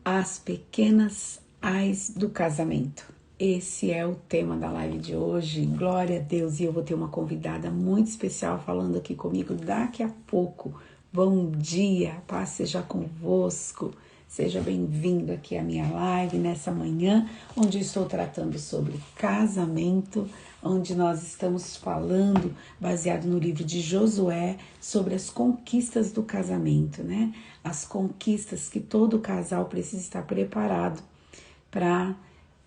As pequenas ais do casamento. Esse é o tema da live de hoje. Glória a Deus. E eu vou ter uma convidada muito especial falando aqui comigo daqui a pouco. Bom dia, paz seja convosco. Seja bem-vindo aqui à minha live nessa manhã, onde estou tratando sobre casamento, onde nós estamos falando, baseado no livro de Josué, sobre as conquistas do casamento, né? As conquistas que todo casal precisa estar preparado para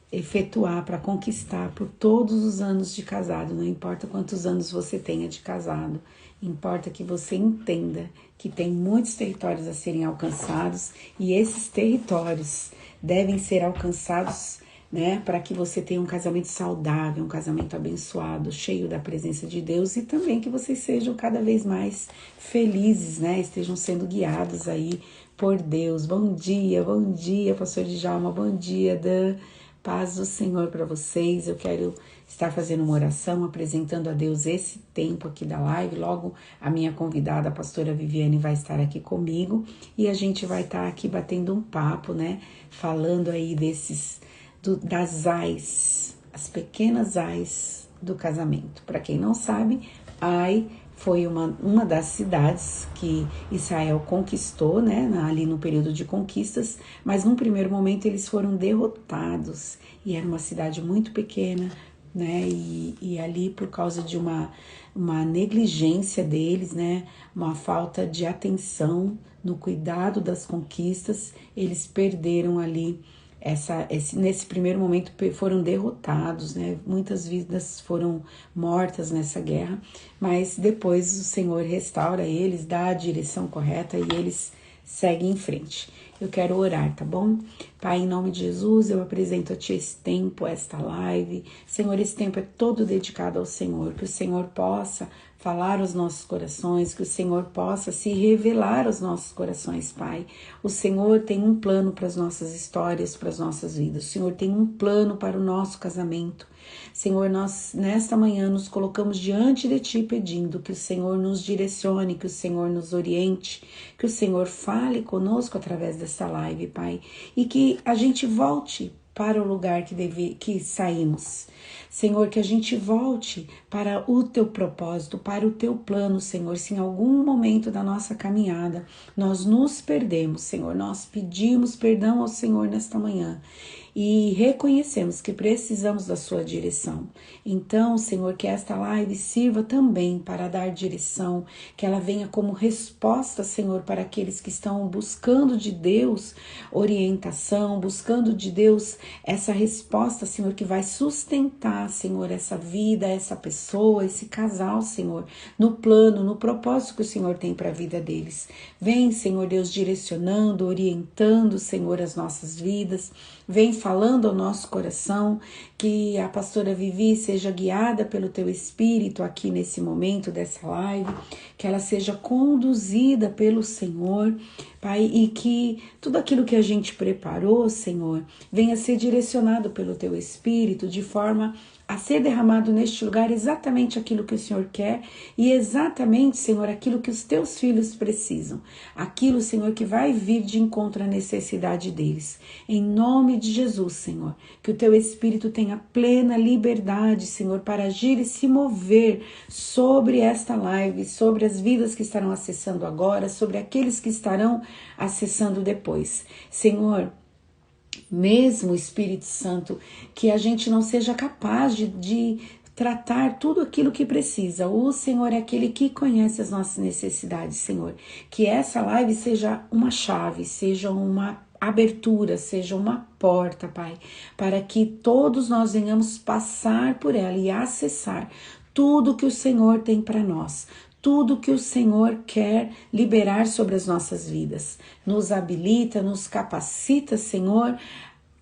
efetuar, para conquistar por todos os anos de casado. Não importa quantos anos você tenha de casado, importa que você entenda que tem muitos territórios a serem alcançados e esses territórios devem ser alcançados, né, para que você tenha um casamento saudável, um casamento abençoado, cheio da presença de Deus, e também que vocês sejam cada vez mais felizes, né, estejam sendo guiados aí por Deus. Bom dia, pastor Djalma, bom dia, Dan. Paz do Senhor para vocês. Eu quero estar fazendo uma oração, apresentando a Deus esse tempo aqui da live. Logo a minha convidada, a pastora Viviane, vai estar aqui comigo e a gente vai estar aqui batendo um papo, né? Falando aí das ais, as pequenas ais do casamento. Para quem não sabe, Ai foi uma das cidades que Israel conquistou, né, ali no período de conquistas, mas num primeiro momento eles foram derrotados, e era uma cidade muito pequena, né, e ali por causa de uma negligência deles, né, uma falta de atenção no cuidado das conquistas, eles perderam ali nesse primeiro momento foram derrotados, né? Muitas vidas foram mortas nessa guerra, mas depois o Senhor restaura eles, dá a direção correta e eles seguem em frente. Eu quero orar, tá bom? Pai, em nome de Jesus, eu apresento a Ti esse tempo, esta live. Senhor, esse tempo é todo dedicado ao Senhor, que o Senhor possa falar aos nossos corações, que o Senhor possa se revelar aos nossos corações, Pai. O Senhor tem um plano para as nossas histórias, para as nossas vidas. O Senhor tem um plano para o nosso casamento. Senhor, nós nesta manhã nos colocamos diante de Ti pedindo que o Senhor nos direcione, que o Senhor nos oriente, que o Senhor fale conosco através desta live, Pai, e que a gente volte para o lugar que saímos. Senhor, que a gente volte para o Teu propósito, para o Teu plano, Senhor. Se em algum momento da nossa caminhada nós nos perdemos, Senhor, nós pedimos perdão ao Senhor nesta manhã e reconhecemos que precisamos da Sua direção. Então, Senhor, que esta live sirva também para dar direção, que ela venha como resposta, Senhor, para aqueles que estão buscando de Deus orientação, buscando de Deus essa resposta, Senhor, que vai sustentar, Senhor, essa vida, essa pessoa, esse casal, Senhor, no plano, no propósito que o Senhor tem para a vida deles. Vem, Senhor Deus, direcionando, orientando, Senhor, as nossas vidas. Vem falando ao nosso coração, que a pastora Vivi seja guiada pelo Teu Espírito aqui nesse momento dessa live, que ela seja conduzida pelo Senhor, Pai, e que tudo aquilo que a gente preparou, Senhor, venha ser direcionado pelo Teu Espírito de forma a ser derramado neste lugar exatamente aquilo que o Senhor quer e exatamente, Senhor, aquilo que os Teus filhos precisam. Aquilo, Senhor, que vai vir de encontro à necessidade deles. Em nome de Jesus, Senhor, que o Teu Espírito tenha plena liberdade, Senhor, para agir e se mover sobre esta live, sobre as vidas que estarão acessando agora, sobre aqueles que estarão acessando depois. Senhor, mesmo Espírito Santo, que a gente não seja capaz de tratar tudo aquilo que precisa. O Senhor é aquele que conhece as nossas necessidades, Senhor. Que essa live seja uma chave, seja uma abertura, seja uma porta, Pai, para que todos nós venhamos passar por ela e acessar tudo que o Senhor tem para nós. Tudo que o Senhor quer liberar sobre as nossas vidas. Nos habilita, nos capacita, Senhor,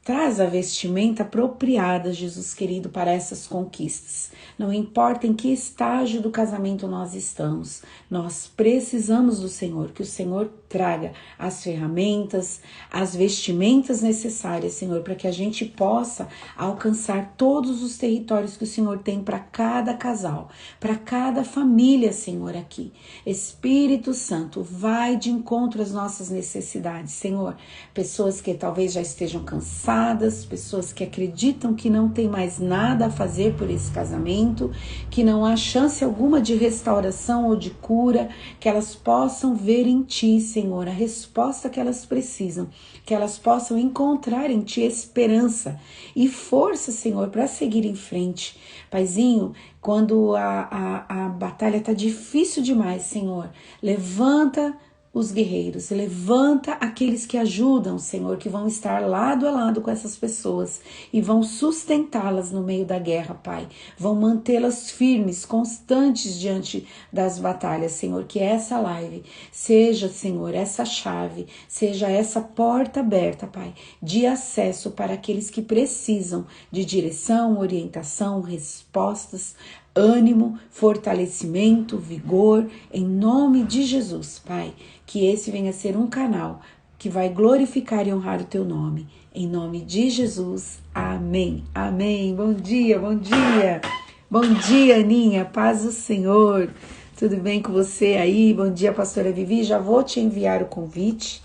Traz a vestimenta apropriada, Jesus querido, para essas conquistas. Não importa em que estágio do casamento nós estamos, nós precisamos do Senhor, que o Senhor traga as ferramentas, as vestimentas necessárias, Senhor, para que a gente possa alcançar todos os territórios que o Senhor tem para cada casal, para cada família, Senhor, aqui. Espírito Santo, vai de encontro às nossas necessidades, Senhor. Pessoas que talvez já estejam cansadas, pessoas que acreditam que não tem mais nada a fazer por esse casamento, que não há chance alguma de restauração ou de cura, que elas possam ver em Ti, Senhor, a resposta que elas precisam, que elas possam encontrar em Ti esperança e força, Senhor, para seguir em frente. Paizinho, quando a batalha está difícil demais, Senhor, levanta os guerreiros, levanta aqueles que ajudam, Senhor, que vão estar lado a lado com essas pessoas e vão sustentá-las no meio da guerra, Pai. Vão mantê-las firmes, constantes diante das batalhas, Senhor. Que essa live seja, Senhor, essa chave, seja essa porta aberta, Pai, de acesso para aqueles que precisam de direção, orientação, respostas, ânimo, fortalecimento, vigor, em nome de Jesus, Pai. Que esse venha a ser um canal que vai glorificar e honrar o Teu nome. Em nome de Jesus, amém. Amém. Bom dia, bom dia. Bom dia, Aninha. Paz do Senhor. Tudo bem com você aí? Bom dia, pastora Vivi. Já vou te enviar o convite.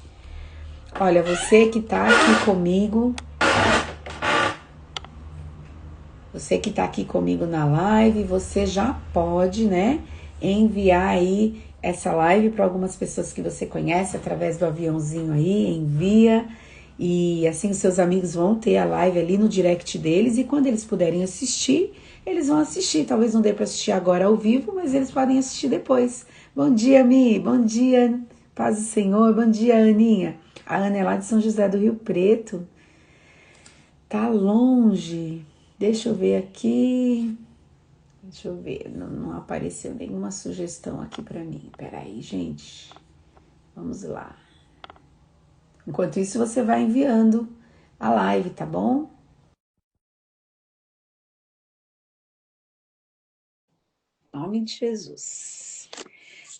Olha, você que tá aqui comigo... Você que está aqui comigo na live, você já pode, né, enviar aí essa live para algumas pessoas que você conhece através do aviãozinho aí, envia. E assim os seus amigos vão ter a live ali no direct deles e quando eles puderem assistir, eles vão assistir. Talvez não dê para assistir agora ao vivo, mas eles podem assistir depois. Bom dia, Mi. Bom dia, paz do Senhor. Bom dia, Aninha. A Ana é lá de São José do Rio Preto. Tá longe. Deixa eu ver aqui. Deixa eu ver. Não apareceu nenhuma sugestão aqui para mim. Peraí, gente. Vamos lá. Enquanto isso, você vai enviando a live, tá bom? Em nome de Jesus.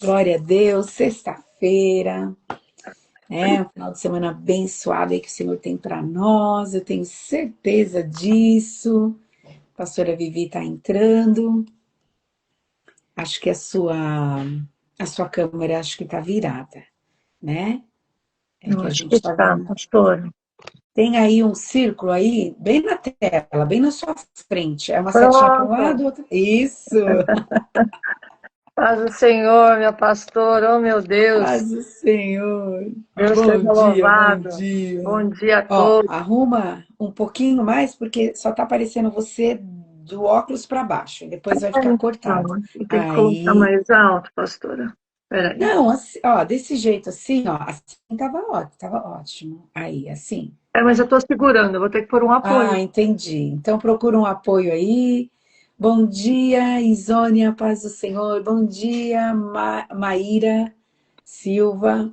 Glória a Deus. Sexta-feira. Um final de semana abençoado aí que o Senhor tem para nós. Eu tenho certeza disso. A pastora Vivi está entrando. Acho que a sua câmera acho que está virada, né? É que a gente está vendo. Pastora. Tem aí um círculo aí, bem na tela, bem na sua frente. É uma setinha para um Pronto. lado, outra. Isso! Paz do Senhor, minha pastora. Oh, meu Deus. Paz do Senhor. Deus Bom seja dia, bom louvado. dia. Bom dia a Ó, todos. arruma um pouquinho mais, porque só tá aparecendo você do óculos para baixo. Depois vai ficar cortado. Não, tem que colocar Aí. mais alto, pastora. Peraí. Não, assim, ó, desse jeito assim, ó, assim tava ótimo. Aí, assim. Mas eu tô segurando, eu vou ter que pôr um apoio. Ah, entendi. Então procura um apoio aí. Bom dia, Isônia, paz do Senhor. Bom dia, Maíra Silva.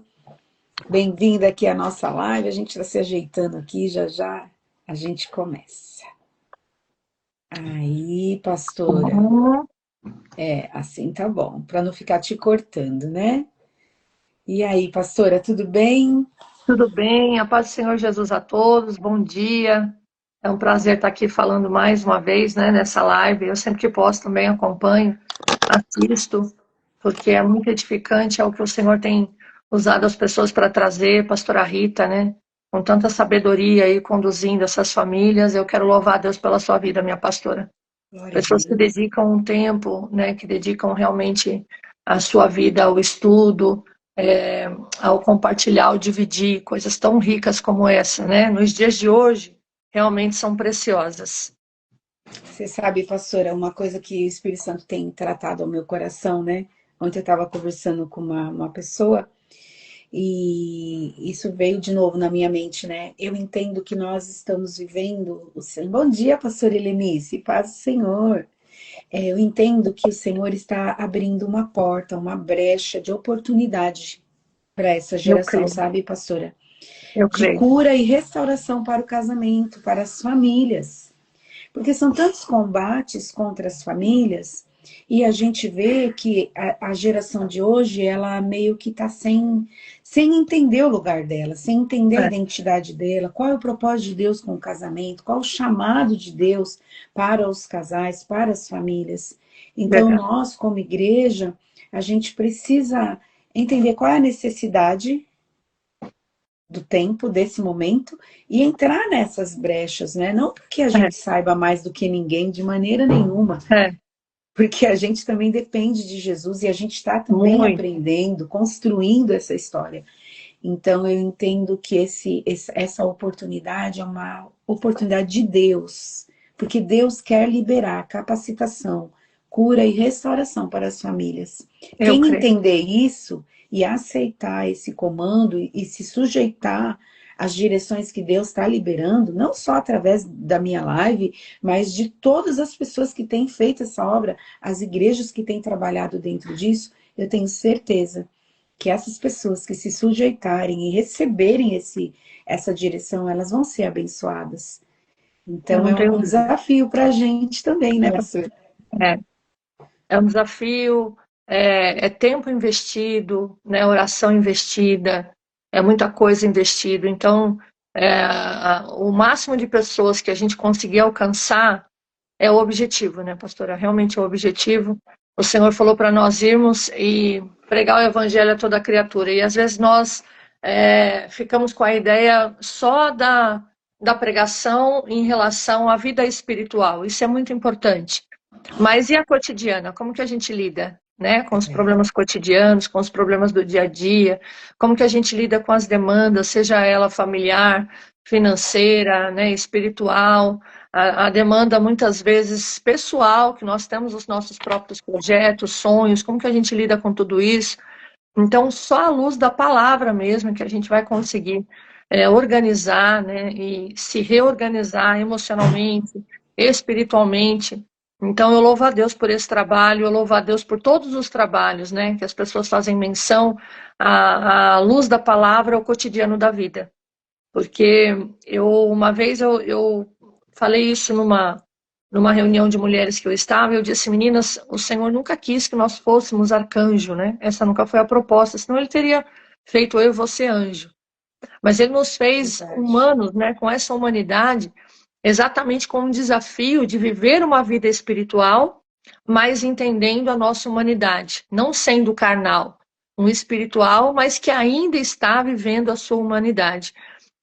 Bem-vinda aqui à nossa live. A gente está se ajeitando aqui, já já a gente começa. Aí, pastora. Assim tá bom, para não ficar te cortando, né? E aí, pastora, tudo bem? Tudo bem? A paz do Senhor Jesus a todos. Bom dia. É um prazer estar aqui falando mais uma vez, né, nessa live. Eu sempre que posso também acompanho, assisto, porque é muito edificante, é o que o Senhor tem usado as pessoas para trazer, pastora Rita, né, com tanta sabedoria aí conduzindo essas famílias. Eu quero louvar a Deus pela sua vida, minha pastora. Glória a Pessoas que Deus. dedicam um tempo, né, que dedicam realmente a sua vida ao estudo, ao compartilhar, ao dividir coisas tão ricas como essa, né, nos dias de hoje, realmente são preciosas. Você sabe, pastora, uma coisa que o Espírito Santo tem tratado ao meu coração, né? Ontem eu estava conversando com uma pessoa e isso veio de novo na minha mente, né? Eu entendo que nós estamos vivendo o Senhor. Bom dia, pastora Helenice, paz do Senhor. Eu entendo que o Senhor está abrindo uma porta, uma brecha de oportunidade para essa Eu geração, creio, sabe, pastora? Eu de creio. cura e restauração para o casamento, para as famílias. Porque são tantos combates contra as famílias e a gente vê que a geração de hoje, ela meio que está sem entender o lugar dela, sem entender a É, identidade dela, qual é o propósito de Deus com o casamento, qual é o chamado de Deus para os casais, para as famílias. Então, verdade. nós, como igreja, a gente precisa entender qual é a necessidade do tempo, desse momento, e entrar nessas brechas, né? Não porque a É, gente saiba mais do que ninguém, de maneira nenhuma, é, porque a gente também depende de Jesus e a gente está também muito. aprendendo, construindo essa história. Então, eu entendo que essa oportunidade é uma oportunidade de Deus, porque Deus quer liberar capacitação, cura e restauração para as famílias. Eu Quem creio. entender isso e aceitar esse comando e se sujeitar às direções que Deus está liberando, não só através da minha live, mas de todas as pessoas que têm feito essa obra, as igrejas que têm trabalhado dentro disso, eu tenho certeza que essas pessoas que se sujeitarem e receberem essa direção, elas vão ser abençoadas. Eu Então não é tenho um dúvida. desafio para a gente também, né, pastor? É, é um desafio, é tempo investido, né, oração investida, é muita coisa investido. Então, o máximo de pessoas que a gente conseguir alcançar é o objetivo, né, pastora? Realmente é o objetivo. O Senhor falou para nós irmos e pregar o evangelho a toda criatura. E às vezes nós ficamos com a ideia só da pregação em relação à vida espiritual. Isso é muito importante. Mas e a cotidiana? Como que a gente lida, né, com os É, problemas cotidianos, com os problemas do dia a dia? Como que a gente lida com as demandas, seja ela familiar, financeira, né, espiritual, a demanda muitas vezes pessoal, que nós temos os nossos próprios projetos, sonhos, como que a gente lida com tudo isso? Então, só à luz da palavra mesmo que a gente vai conseguir organizar, né, e se reorganizar emocionalmente, espiritualmente. Então, eu louvo a Deus por esse trabalho, eu louvo a Deus por todos os trabalhos, né, que as pessoas fazem menção à luz da palavra ao cotidiano da vida. Porque uma vez eu falei isso numa reunião de mulheres que eu estava, eu disse, meninas, o Senhor nunca quis que nós fôssemos arcanjo, né? Essa nunca foi a proposta, senão ele teria feito eu e você anjo. Mas ele nos fez verdade. humanos, né, com essa humanidade, exatamente com o desafio de viver uma vida espiritual, mas entendendo a nossa humanidade, não sendo carnal, um espiritual, mas que ainda está vivendo a sua humanidade.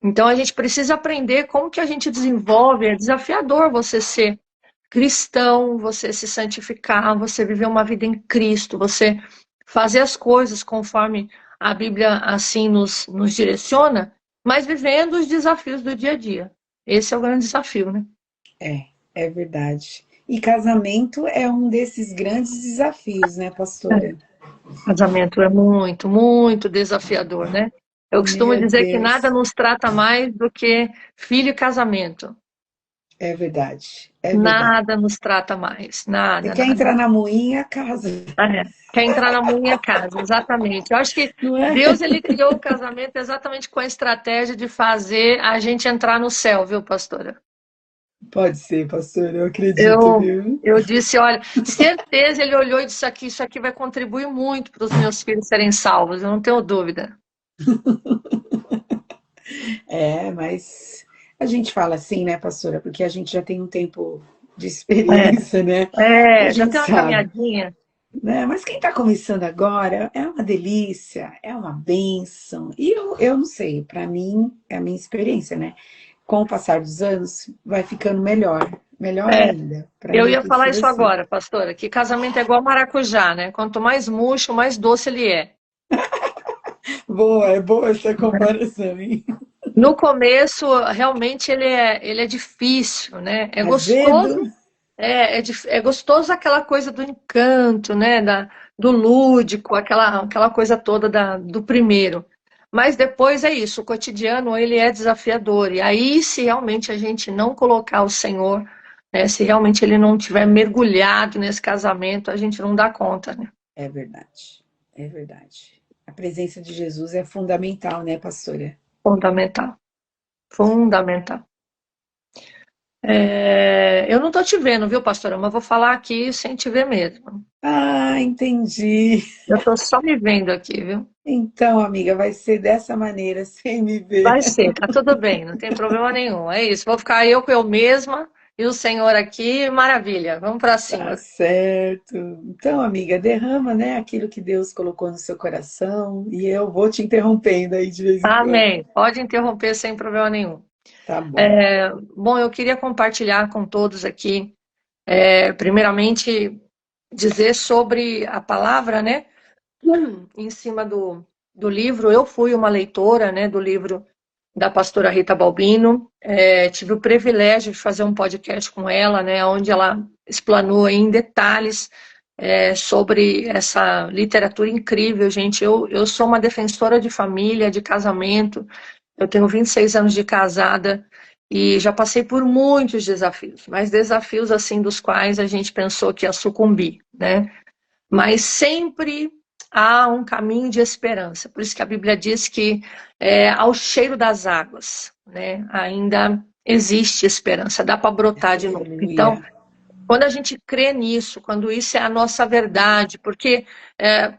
Então a gente precisa aprender como que a gente desenvolve, é desafiador você ser cristão, você se santificar, você viver uma vida em Cristo, você fazer as coisas conforme a Bíblia assim nos direciona, mas vivendo os desafios do dia a dia. Esse é o grande desafio, né? É verdade. E casamento é um desses grandes desafios, né, pastora? Casamento é muito, muito desafiador, né? Eu costumo Meu dizer que nada Deus, nos trata mais do que filho e casamento. é verdade, é verdade. Nada nos trata mais, Você nada, quer nada. entrar na moinha, casa, Quer entrar na minha casa, exatamente. Eu acho que não é? Deus ele criou o casamento exatamente com a estratégia de fazer a gente entrar no céu, viu, pastora? Pode ser, pastor, eu acredito, Eu, viu? eu disse, olha, certeza ele olhou e disse aqui, isso aqui vai contribuir muito para os meus filhos serem salvos, eu não tenho dúvida. É, mas a gente fala assim, né, pastora? Porque a gente já tem um tempo de experiência, né? E a Já gente tem uma sabe, caminhadinha. né? Mas quem está começando agora é uma delícia, é uma bênção. E eu não sei, para mim, é a minha experiência, né? Com o passar dos anos, vai ficando melhor, melhor É, ainda. Para eu mim ia tem falar sido isso assim. agora, pastora, que casamento é igual maracujá, né? Quanto mais murcho, mais doce ele é. Boa, é boa essa comparação, hein? No começo, realmente ele é difícil, né? É Azedo, gostoso, é gostoso aquela coisa do encanto, né? Do lúdico, aquela coisa toda do primeiro. Mas depois é isso, o cotidiano ele é desafiador. E aí, se realmente a gente não colocar o Senhor, né? Se realmente ele não tiver mergulhado nesse casamento, a gente não dá conta, né? é verdade, é verdade. A presença de Jesus é fundamental, né, pastora? Fundamental. Fundamental. Eu não estou te vendo, viu, pastora? Mas vou falar aqui sem te ver mesmo. Ah, entendi. Eu estou só me vendo aqui, viu? Então, amiga, vai ser dessa maneira, sem me ver. Vai ser, tá tudo bem, não tem problema nenhum. É isso, vou ficar eu com eu mesma e o Senhor aqui, maravilha, vamos para Tá cima. certo. Então, amiga, derrama, né, aquilo que Deus colocou no seu coração e eu vou te interrompendo aí de vez em quando. Amém. Pode interromper sem problema nenhum. Tá bom. Bom, eu queria compartilhar com todos aqui, primeiramente, dizer sobre a palavra, né? Em cima do livro. Eu fui uma leitora, né, do livro da pastora Rita Balbino. Tive o privilégio de fazer um podcast com ela, né, onde ela explanou em detalhes sobre essa literatura incrível, gente. Eu sou uma defensora de família, de casamento. Eu tenho 26 anos de casada e já passei por muitos desafios, mas desafios assim dos quais a gente pensou que ia sucumbir, né? Mas sempre há um caminho de esperança. Por isso que a Bíblia diz que ao cheiro das águas, né, ainda existe esperança, dá para brotar de novo. Então, Aleluia. quando a gente crê nisso, quando isso é a nossa verdade, porque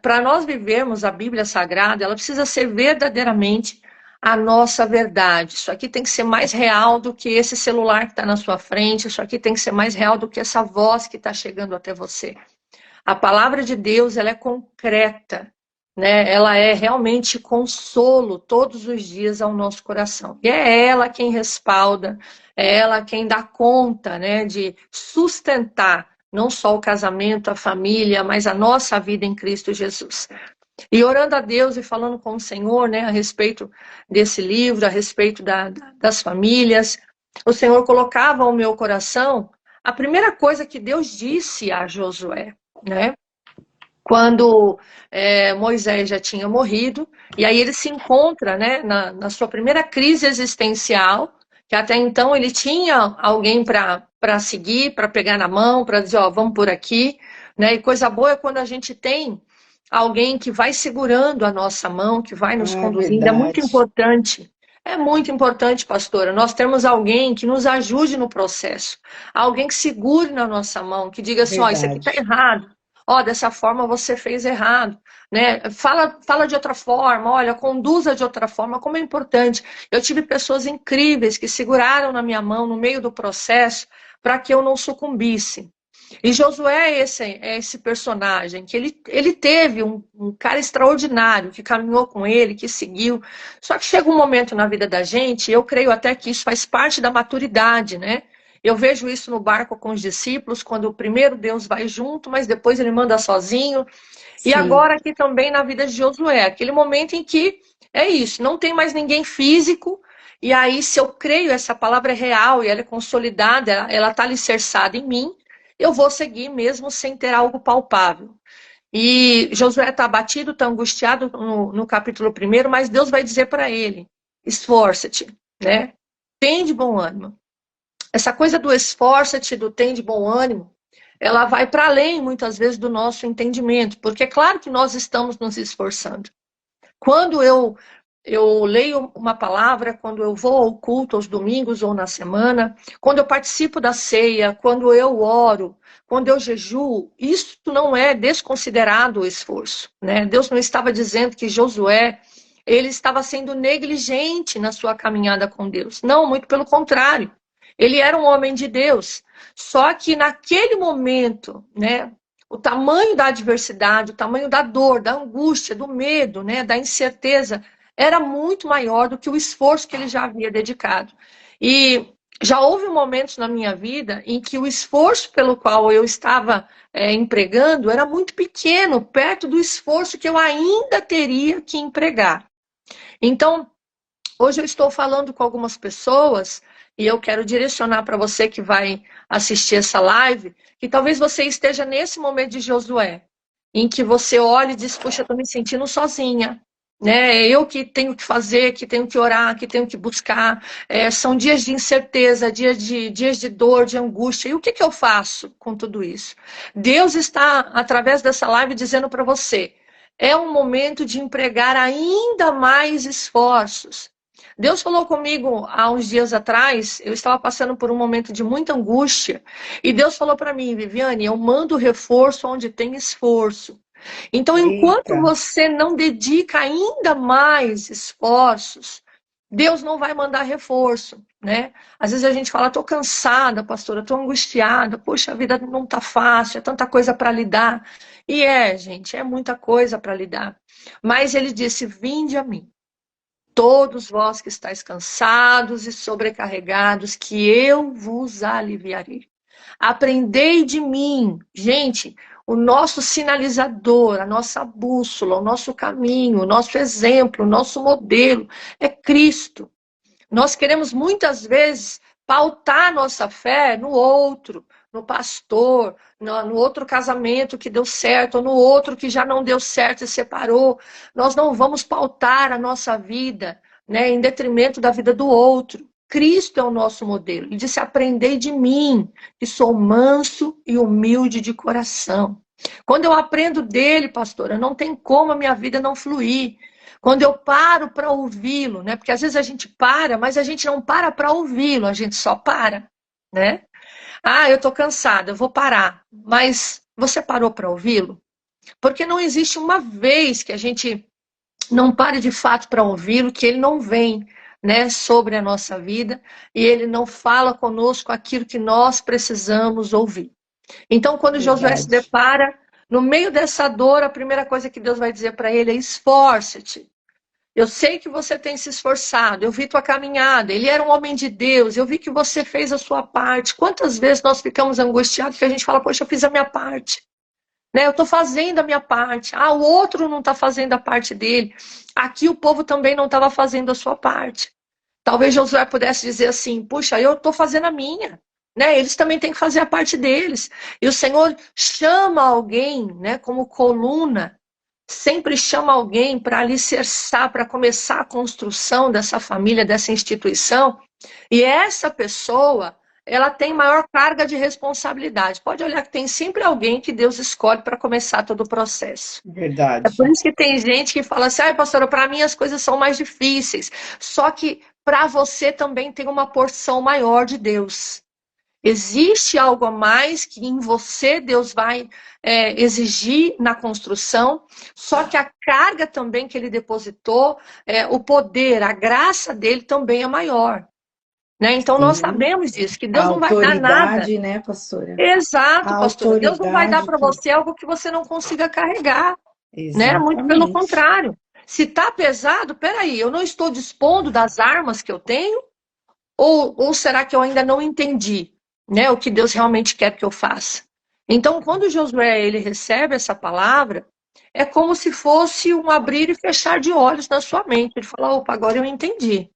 para nós vivermos a Bíblia Sagrada, ela precisa ser verdadeiramente a nossa verdade. Isso aqui tem que ser mais real do que esse celular que está na sua frente, isso aqui tem que ser mais real do que essa voz que está chegando até você. A palavra de Deus, ela é concreta, né? Ela é realmente consolo todos os dias ao nosso coração. E é ela quem respalda, é ela quem dá conta, né, de sustentar não só o casamento, a família, mas a nossa vida em Cristo Jesus. E orando a Deus e falando com o Senhor, né, a respeito desse livro, a respeito das famílias, o Senhor colocava ao meu coração a primeira coisa que Deus disse a Josué, né? Quando Moisés já tinha morrido, e aí ele se encontra, né, na sua primeira crise existencial, que até então ele tinha alguém para seguir, para pegar na mão, para dizer, ó, vamos por aqui, né? E coisa boa é quando a gente tem alguém que vai segurando a nossa mão, que vai nos Ah, conduzindo, é muito verdade. importante. É muito importante, pastora, nós temos alguém que nos ajude no processo, alguém que segure na nossa mão, que diga assim, ó, isso aqui está Verdade. errado, ó, dessa forma você fez errado, né? Fala de outra forma, olha, conduza de outra forma, como é importante. Eu tive pessoas incríveis que seguraram na minha mão no meio do processo para que eu não sucumbisse. E Josué é esse personagem, que ele teve um cara extraordinário, que caminhou com ele, que seguiu. Só que chega um momento na vida da gente, e eu creio até que isso faz parte da maturidade, né? Eu vejo isso no barco com os discípulos, quando o primeiro Deus vai junto, mas depois ele manda sozinho. E Sim, agora aqui também na vida de Josué, aquele momento em que é isso, não tem mais ninguém físico, e aí se eu creio, essa palavra é real e ela é consolidada, ela está alicerçada em mim, eu vou seguir mesmo sem ter algo palpável. E Josué está abatido, está angustiado no capítulo 1, mas Deus vai dizer para ele, esforça-te, né? Tem de bom ânimo. Essa coisa do esforça-te, do tem de bom ânimo, ela vai para além, muitas vezes, do nosso entendimento, porque é claro que nós estamos nos esforçando. Quando eu leio uma palavra, quando eu vou ao culto aos domingos ou na semana, quando eu participo da ceia, quando eu oro, quando eu jejuo, isso não é desconsiderado o esforço, né? Deus não estava dizendo que Josué ele estava sendo negligente na sua caminhada com Deus. Não, muito pelo contrário. Ele era um homem de Deus. Só que naquele momento, né, o tamanho da adversidade, o tamanho da dor, da angústia, do medo, né, da incerteza, era muito maior do que o esforço que ele já havia dedicado. E já houve momentos na minha vida em que o esforço pelo qual eu estava empregando era muito pequeno, perto do esforço que eu ainda teria que empregar. Então, hoje eu estou falando com algumas pessoas e eu quero direcionar para você que vai assistir essa live, que talvez você esteja nesse momento de Josué, em que você olha e diz, puxa, eu estou me sentindo sozinha, né? Eu que tenho que fazer, que tenho que orar, que tenho que buscar. São dias de incerteza, dias de dor, de angústia. E o que, que eu faço com tudo isso? Deus está, através dessa live, dizendo para você, é um momento de empregar ainda mais esforços. Deus falou comigo há uns dias atrás, eu estava passando por um momento de muita angústia, e Deus falou para mim, Viviane, eu mando reforço onde tem esforço. Então, enquanto Eita, você não dedica ainda mais esforços, Deus não vai mandar reforço, né? Às vezes a gente fala, estou cansada, pastora, estou angustiada, poxa, a vida não está fácil, é tanta coisa para lidar. E gente, é muita coisa para lidar. Mas ele disse, vinde a mim, todos vós que estáis cansados e sobrecarregados, que eu vos aliviarei. Aprendei de mim. Gente, o nosso sinalizador, a nossa bússola, o nosso caminho, o nosso exemplo, o nosso modelo é Cristo. Nós queremos muitas vezes pautar nossa fé no outro, no pastor, no outro casamento que deu certo, ou no outro que já não deu certo e separou. Nós não vamos pautar a nossa vida, né, em detrimento da vida do outro. Cristo é o nosso modelo. Ele disse: aprendei de mim, que sou manso e humilde de coração. Quando eu aprendo dele, pastora, não tem como a minha vida não fluir. Quando eu paro para ouvi-lo, né? Porque às vezes a gente para, mas a gente não para ouvi-lo, a gente só para, né? Ah, eu estou cansada, eu vou parar. Mas você parou para ouvi-lo? Porque não existe uma vez que a gente não pare de fato para ouvi-lo, que ele não vem, né, sobre a nossa vida e ele não fala conosco aquilo que nós precisamos ouvir. Então, quando Josué se verdade. depara no meio dessa dor, a primeira coisa que Deus vai dizer para ele é: esforce-te. Eu sei que você tem se esforçado, eu vi tua caminhada, ele era um homem de Deus, eu vi que você fez a sua parte. Quantas vezes nós ficamos angustiados que a gente fala, poxa, eu fiz a minha parte, né? Eu estou fazendo a minha parte, o outro não está fazendo a parte dele, aqui o povo também não estava fazendo a sua parte. Talvez Josué pudesse dizer assim, puxa, eu estou fazendo a minha, né? Eles também têm que fazer a parte deles. E o Senhor chama alguém, né, como coluna, sempre chama alguém para alicerçar, para começar a construção dessa família, dessa instituição, e essa pessoa, ela tem maior carga de responsabilidade. Pode olhar que tem sempre alguém que Deus escolhe para começar todo o processo. É por Verdade. isso que tem gente que fala assim, pastora, para mim as coisas são mais difíceis. Só que para você também tem uma porção maior de Deus. Existe algo a mais que em você Deus vai exigir na construção, só que a carga também que ele depositou, o poder, a graça dele também é maior. Né? Então nós Sim. sabemos disso, que A Deus não vai dar nada. autoridade, né, pastora? A Exato, pastora. Deus não vai dar autoridade para que. você algo que você não consiga carregar. Né? Muito pelo Exatamente. contrário. Se está pesado, peraí, eu não estou dispondo das armas que eu tenho? Ou será que eu ainda não entendi, né, o que Deus realmente quer que eu faça? Então, quando Josué ele recebe essa palavra, é como se fosse um abrir e fechar de olhos na sua mente. Ele fala, opa, agora eu entendi.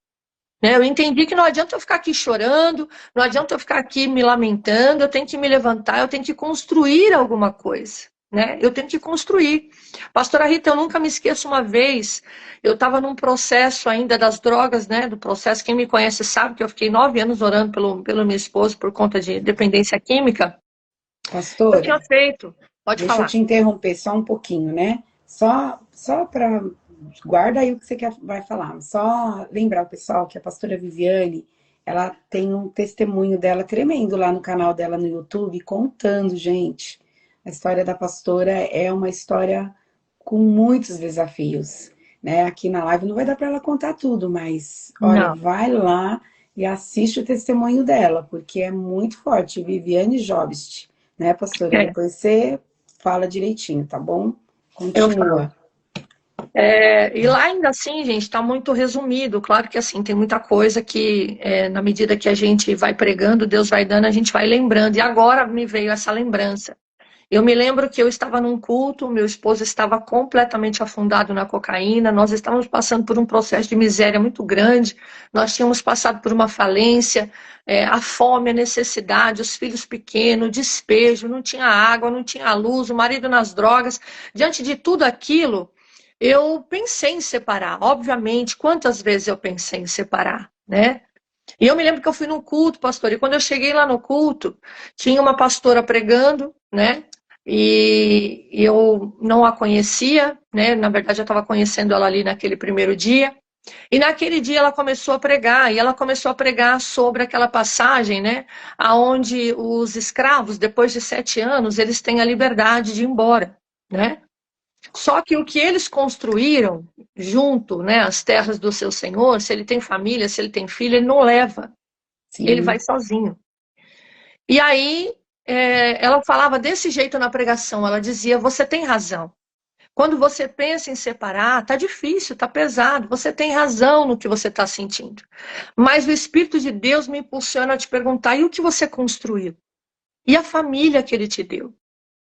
Né? Eu entendi que não adianta eu ficar aqui chorando, não adianta eu ficar aqui me lamentando, eu tenho que me levantar, eu tenho que construir alguma coisa. Né? Eu tenho que construir. Pastora Rita, eu nunca me esqueço uma vez, eu estava num processo ainda das drogas, né? Do processo, quem me conhece sabe que eu fiquei 9 anos orando pelo meu esposo por conta de dependência química. Eu tinha Pastora, feito, pode deixa eu falar. te interromper só um pouquinho, né? Só para. Guarda aí o que você vai falar. Só lembrar o pessoal que a pastora Viviane, ela tem um testemunho dela tremendo lá no canal dela no YouTube, contando, gente. A história da pastora é uma história com muitos desafios, né? Aqui na live não vai dar para ela contar tudo, mas olha, Não, vai lá e assiste o testemunho dela, porque é muito forte. Viviane Jobst, né, pastora? é, Depois você fala direitinho, tá bom? eu falo. Continua. E lá ainda assim, gente, está muito resumido. Claro que assim, tem muita coisa que, na medida que a gente vai pregando, Deus vai dando, a gente vai lembrando. E agora me veio essa lembrança. Eu me lembro que eu estava num culto, meu esposo estava completamente afundado na cocaína, nós estávamos passando por um processo de miséria muito grande, nós tínhamos passado por uma falência, a fome, a necessidade, os filhos pequenos, o despejo, não tinha água, não tinha luz, o marido nas drogas. Diante de tudo aquilo, eu pensei em separar, obviamente, quantas vezes eu pensei em separar, né? E eu me lembro que eu fui num culto, pastor, e quando eu cheguei lá no culto, tinha uma pastora pregando, né? E eu não a conhecia, né? Na verdade, eu estava conhecendo ela ali naquele primeiro dia. E naquele dia ela começou a pregar, e ela começou a pregar sobre aquela passagem, né, aonde os escravos, depois de 7 anos, eles têm a liberdade de ir embora, né? Só que o que eles construíram junto, né, as terras do seu senhor, se ele tem família, se ele tem filho, ele não leva, ele vai Sim, sozinho. E aí ela falava desse jeito na pregação, ela dizia, você tem razão. Quando você pensa em separar, tá difícil, tá pesado, você tem razão no que você está sentindo. Mas o Espírito de Deus me impulsiona a te perguntar, e o que você construiu? E a família que ele te deu?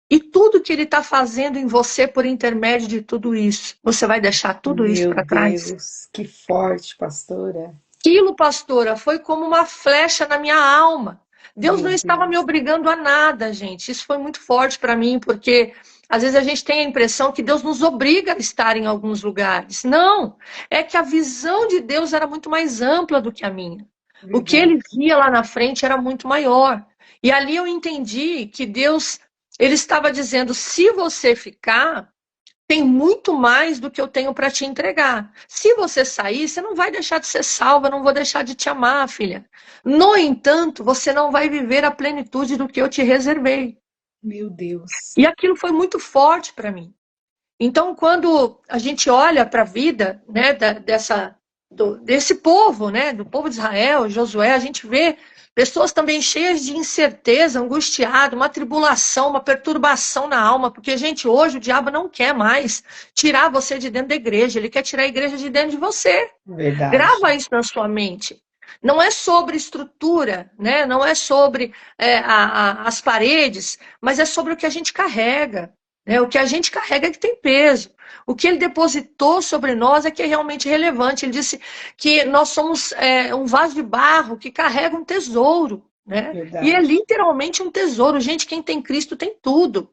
E tudo que ele está fazendo em você por intermédio de tudo isso, você vai deixar tudo isso meu para trás? Deus, que forte, pastora. Aquilo, pastora, foi como uma flecha na minha alma. Deus Meu não estava me Deus, obrigando a nada, gente. Isso foi muito forte para mim, porque às vezes a gente tem a impressão que Deus nos obriga a estar em alguns lugares. Não, é que a visão de Deus era muito mais ampla do que a minha. O que verdade. ele via lá na frente era muito maior. E ali eu entendi que Deus, ele estava dizendo: se você ficar, tem muito mais do que eu tenho para te entregar. Se você sair, você não vai deixar de ser salva, eu não vou deixar de te amar, filha. No entanto, você não vai viver a plenitude do que eu te reservei. Meu Deus. E aquilo foi muito forte para mim. Então, quando a gente olha para a vida, né, desse povo, né, do povo de Israel, Josué, a gente vê pessoas também cheias de incerteza, angustiado, uma tribulação, uma perturbação na alma, porque, gente, hoje o diabo não quer mais tirar você de dentro da igreja, ele quer tirar a igreja de dentro de você. Verdade. Grava isso na sua mente. Não é sobre estrutura, né? Não é sobre as paredes, mas é sobre o que a gente carrega. Né? O que a gente carrega é que tem peso. O que ele depositou sobre nós é que é realmente relevante. Ele disse que nós somos um vaso de barro que carrega um tesouro. Né? E é Verdade. literalmente um tesouro. Gente, quem tem Cristo tem tudo.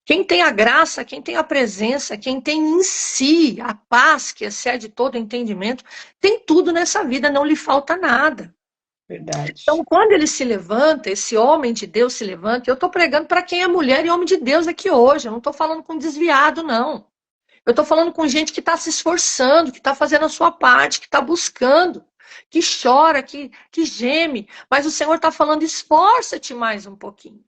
Quem tem a graça, quem tem a presença, quem tem em si a paz que excede todo entendimento, tem tudo nessa vida, não lhe falta nada. Verdade. Então, quando ele se levanta, esse homem de Deus se levanta, eu estou pregando para quem é mulher e homem de Deus aqui hoje, eu não estou falando com desviado, não. Eu estou falando com gente que está se esforçando, que está fazendo a sua parte, que está buscando, que chora, que geme, mas o Senhor está falando, esforça-te mais um pouquinho.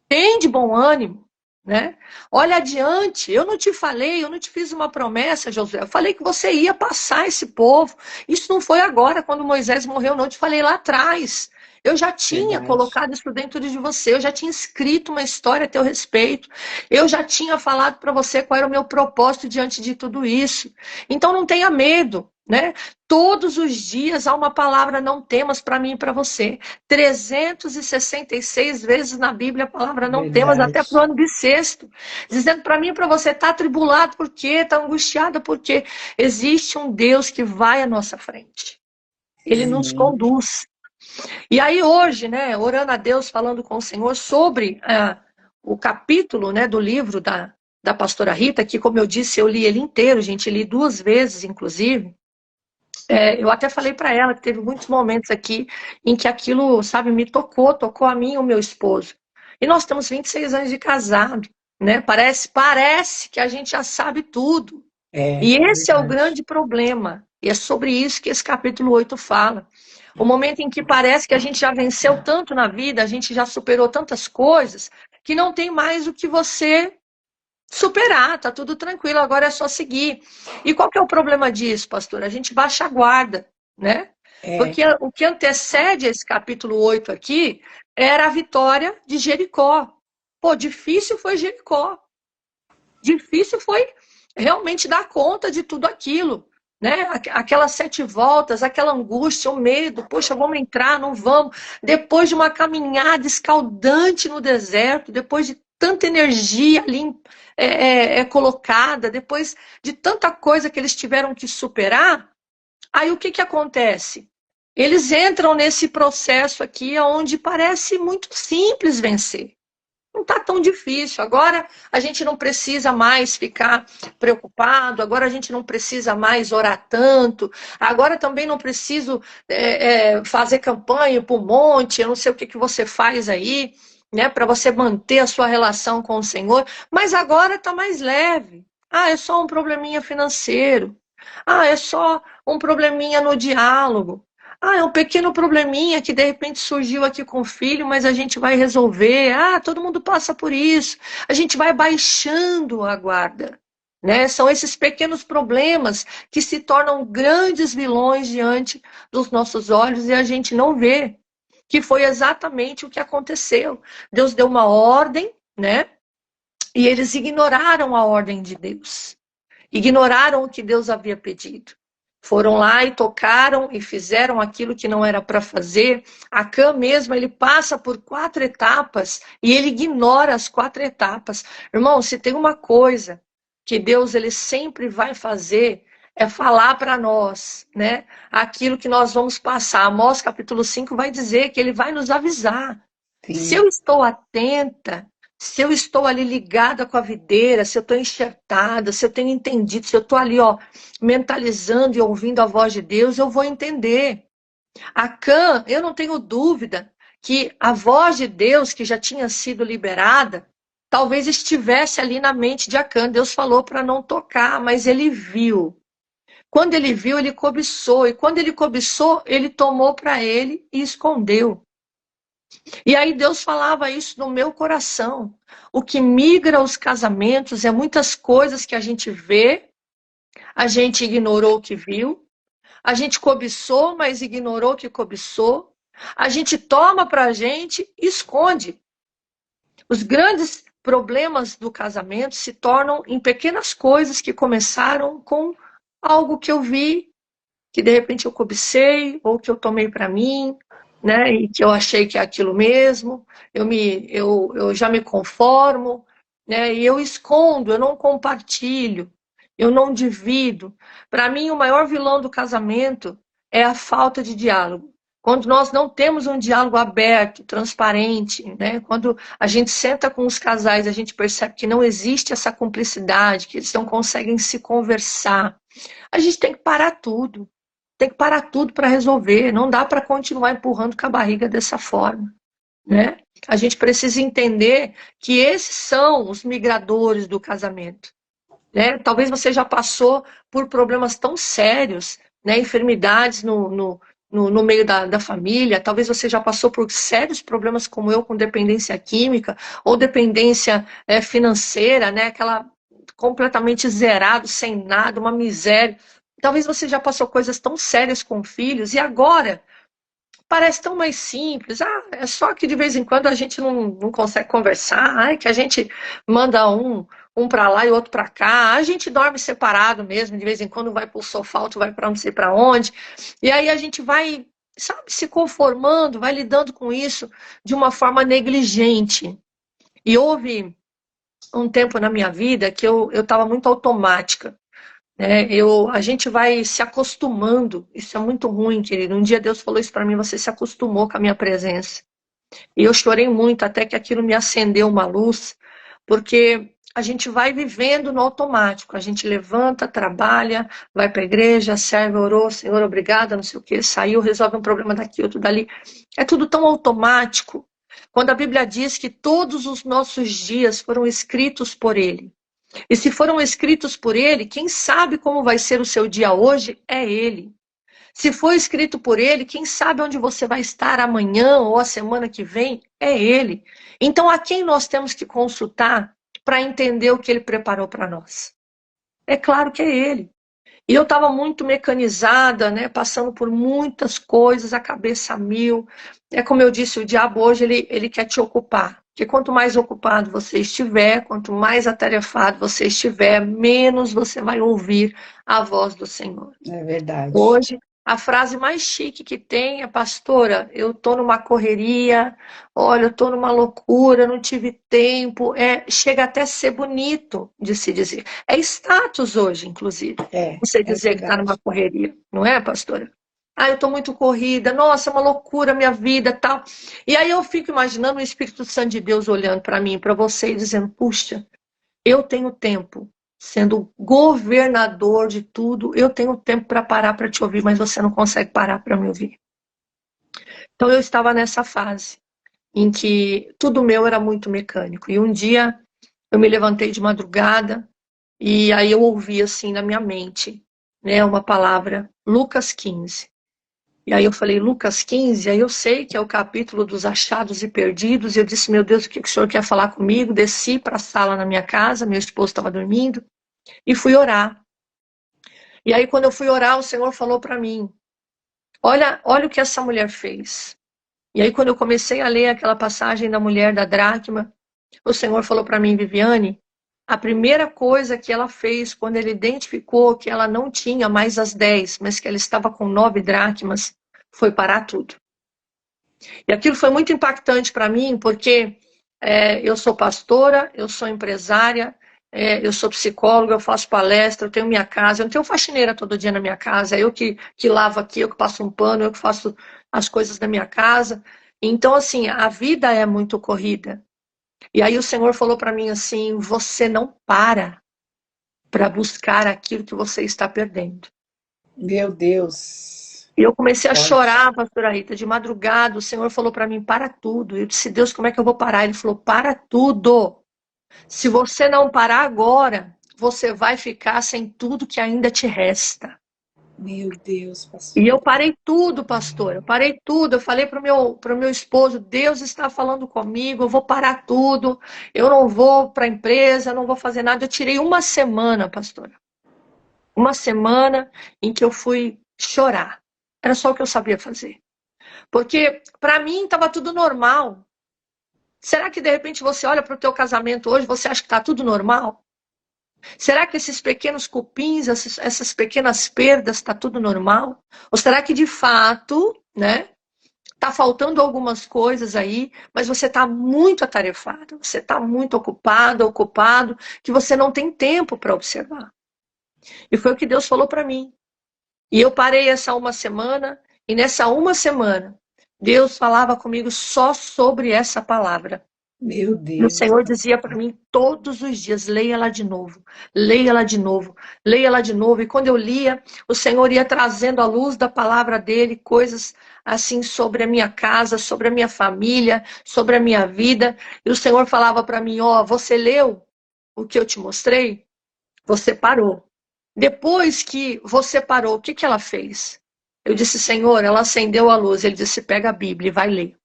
Tem de bom ânimo, né? Olha adiante. Eu não te falei, eu não te fiz uma promessa, Josué. Eu falei que você ia passar esse povo. Isso não foi agora, quando Moisés morreu, não. Eu te falei lá atrás. Eu já tinha Verdade. colocado isso dentro de você, eu já tinha escrito uma história a teu respeito, eu já tinha falado para você qual era o meu propósito diante de tudo isso. Então não tenha medo, né? Todos os dias há uma palavra não temas para mim e para você. 366 vezes na Bíblia a palavra não temas, até para o Verdade. ano bissexto. Dizendo para mim e para você, está atribulado por quê? Está angustiado por quê? Existe um Deus que vai à nossa frente. Ele nos Amém. conduz. E aí hoje, né, orando a Deus, falando com o Senhor sobre o capítulo, né, do livro da pastora Rita, que, como eu disse, eu li ele inteiro, gente, li 2 vezes, inclusive. Eu até falei para ela que teve muitos momentos aqui em que aquilo, sabe, me tocou a mim e o meu esposo. E nós temos 26 anos de casado, né? Parece que a gente já sabe tudo. É, E esse é o verdade. grande problema. E é sobre isso que esse capítulo 8 fala. O momento em que parece que a gente já venceu tanto na vida, a gente já superou tantas coisas, que não tem mais o que você superar, tá tudo tranquilo, agora é só seguir. E qual que é o problema disso, pastor? A gente baixa a guarda, né? É, Porque o que antecede esse capítulo 8 aqui era a vitória de Jericó. Pô, difícil foi Jericó. Difícil foi realmente dar conta de tudo aquilo. Né? Aquelas 7 voltas, aquela angústia, o medo, poxa, vamos entrar, não vamos. Depois de uma caminhada escaldante no deserto, depois de tanta energia ali colocada, depois de tanta coisa que eles tiveram que superar, aí o que, que acontece? Eles entram nesse processo aqui onde parece muito simples vencer. Não está tão difícil. Agora a gente não precisa mais ficar preocupado, agora a gente não precisa mais orar tanto, agora também não preciso fazer campanha para o monte, eu não sei o que, que você faz aí, né, para você manter a sua relação com o Senhor, mas agora está mais leve. Ah, é só um probleminha financeiro. Ah, é só um probleminha no diálogo. Ah, é um pequeno probleminha que de repente surgiu aqui com o filho, mas a gente vai resolver. Ah, todo mundo passa por isso. A gente vai baixando a guarda, né? São esses pequenos problemas que se tornam grandes vilões diante dos nossos olhos e a gente não vê que foi exatamente o que aconteceu. Deus deu uma ordem, né? E eles ignoraram a ordem de Deus. Ignoraram o que Deus havia pedido. Foram lá e tocaram e fizeram aquilo que não era para fazer. Acã mesmo, ele passa por 4 etapas e ele ignora as 4 etapas. Irmão, se tem uma coisa que Deus ele sempre vai fazer, é falar para nós, né? Aquilo que nós vamos passar. Amós capítulo 5 vai dizer que ele vai nos avisar. Se Sim, eu estou atenta, se eu estou ali ligada com a videira, se eu estou enxertada, se eu tenho entendido, se eu estou ali, ó, mentalizando e ouvindo a voz de Deus, eu vou entender. Acã, eu não tenho dúvida que a voz de Deus, que já tinha sido liberada, talvez estivesse ali na mente de Acã. Deus falou para não tocar, mas ele viu. Quando ele viu, ele cobiçou. E quando ele cobiçou, ele tomou para ele e escondeu. E aí Deus falava isso no meu coração. O que migra os casamentos é muitas coisas que a gente vê, a gente ignorou o que viu, a gente cobiçou, mas ignorou o que cobiçou, a gente toma para a gente e esconde. Os grandes problemas do casamento se tornam em pequenas coisas que começaram com algo que eu vi, que de repente eu cobicei, ou que eu tomei para mim, né? E que eu achei que é aquilo mesmo, eu já me conformo, né? E eu escondo, eu não compartilho, eu não divido. Para mim, o maior vilão do casamento é a falta de diálogo. Quando nós não temos um diálogo aberto, transparente, né? Quando a gente senta com os casais, a gente percebe que não existe essa cumplicidade, que eles não conseguem se conversar. A gente tem que parar tudo. Tem que parar tudo para resolver. Não dá para continuar empurrando com a barriga dessa forma, né? A gente precisa entender que esses são os migradores do casamento, né? Talvez você já passou por problemas tão sérios, né? Enfermidades no meio da família. Talvez você já passou por sérios problemas como eu, com dependência química ou dependência financeira, né? Aquela completamente zerado, sem nada, uma miséria. Talvez você já passou coisas tão sérias com filhos e agora parece tão mais simples. Ah, é só que de vez em quando a gente não consegue conversar. Ai, que a gente manda um para lá e outro para cá. A gente dorme separado mesmo. De vez em quando vai para o sofá, outro vai para não sei para onde. E aí a gente vai, sabe, se conformando, vai lidando com isso de uma forma negligente. E houve um tempo na minha vida que eu estava muito automática. Né? A gente vai se acostumando, isso é muito ruim, querido. Um dia Deus falou isso para mim, você se acostumou com a minha presença. E eu chorei muito até que aquilo me acendeu uma luz, porque a gente vai vivendo no automático. A gente levanta, trabalha, vai para a igreja, serve, orou, Senhor, obrigada, não sei o que, saiu, resolve um problema daqui, outro dali. É tudo tão automático. Quando a Bíblia diz que todos os nossos dias foram escritos por Ele. E se foram escritos por Ele, quem sabe como vai ser o seu dia hoje é Ele. Se foi escrito por Ele, quem sabe onde você vai estar amanhã ou a semana que vem é Ele. Então, a quem nós temos que consultar para entender o que Ele preparou para nós? É claro que é Ele. E eu estava muito mecanizada, né, passando por muitas coisas, a cabeça a mil. É como eu disse, o diabo hoje ele quer te ocupar. Porque quanto mais ocupado você estiver, quanto mais atarefado você estiver, menos você vai ouvir a voz do Senhor. é verdade. Hoje, a frase mais chique que tem é: pastora, eu tô numa correria, olha, eu tô numa loucura, não tive tempo. Chega até a ser bonito de se dizer. É status hoje, inclusive, você É dizer que está verdade. numa correria, não é, pastora? Ah, eu tô muito corrida, nossa, é uma loucura a minha vida, tal. E aí eu fico imaginando o Espírito Santo de Deus olhando para mim, para você, e dizendo: puxa, eu tenho tempo. Sendo governador de tudo, eu tenho tempo para parar para te ouvir, mas você não consegue parar para me ouvir. Então eu estava nessa fase em que tudo meu era muito mecânico. E um dia eu me levantei de madrugada e aí eu ouvi assim na minha mente: né, uma palavra, Lucas 15. E aí eu falei, Lucas 15, aí eu sei que é o capítulo dos achados e perdidos, e eu disse, meu Deus, o que o senhor quer falar comigo? Desci para a sala na minha casa, meu esposo estava dormindo, e fui orar. E aí quando eu fui orar, o Senhor falou para mim, olha o que essa mulher fez. E aí quando eu comecei a ler aquela passagem da mulher da dracma, o Senhor falou para mim, Viviane, a primeira coisa que ela fez quando ele identificou que ela não tinha mais as 10, mas que ela estava com 9 dracmas, foi parar tudo. E aquilo foi muito impactante para mim, porque eu sou pastora, eu sou empresária, eu sou psicóloga, eu faço palestra, eu tenho minha casa, eu não tenho faxineira todo dia na minha casa, é eu que lavo aqui, eu que passo um pano, eu que faço as coisas da minha casa. Então, assim, a vida é muito corrida. E aí o Senhor falou para mim assim, você não para buscar aquilo que você está perdendo. Meu Deus. E eu comecei a Forte. chorar, pastora Rita, de madrugada, o Senhor falou para mim, para tudo. Eu disse, Deus, como é que eu vou parar? Ele falou, para tudo. Se você não parar agora, você vai ficar sem tudo que ainda te resta. Meu Deus, E eu pastora. parei tudo, pastor. Eu parei tudo. Eu falei para o meu esposo, Deus está falando comigo, eu vou parar tudo. Eu não vou para a empresa, não vou fazer nada. Eu tirei uma semana, pastora. Uma semana em que eu fui chorar. Era só o que eu sabia fazer. Porque para mim estava tudo normal. Será que de repente você olha para o teu casamento hoje, você acha que está tudo normal? Será que esses pequenos cupins, essas pequenas perdas, está tudo normal? Ou será que de fato, né, está faltando algumas coisas aí, mas você está muito atarefado, você está muito ocupado, ocupado, que você não tem tempo para observar? E foi o que Deus falou para mim. E eu parei essa uma semana, e nessa uma semana, Deus falava comigo só sobre essa palavra. Meu E o Deus, Senhor dizia para pastora. mim todos os dias: leia ela de novo, leia ela de novo, leia ela de novo. E quando eu lia, o Senhor ia trazendo à luz da palavra dele coisas assim sobre a minha casa, sobre a minha família, sobre a minha vida. E o Senhor falava para mim: ó, você leu o que eu te mostrei? Você parou. Depois que você parou, o que que ela fez? Eu disse: Senhor, ela acendeu a luz. Ele disse: pega a Bíblia e vai ler.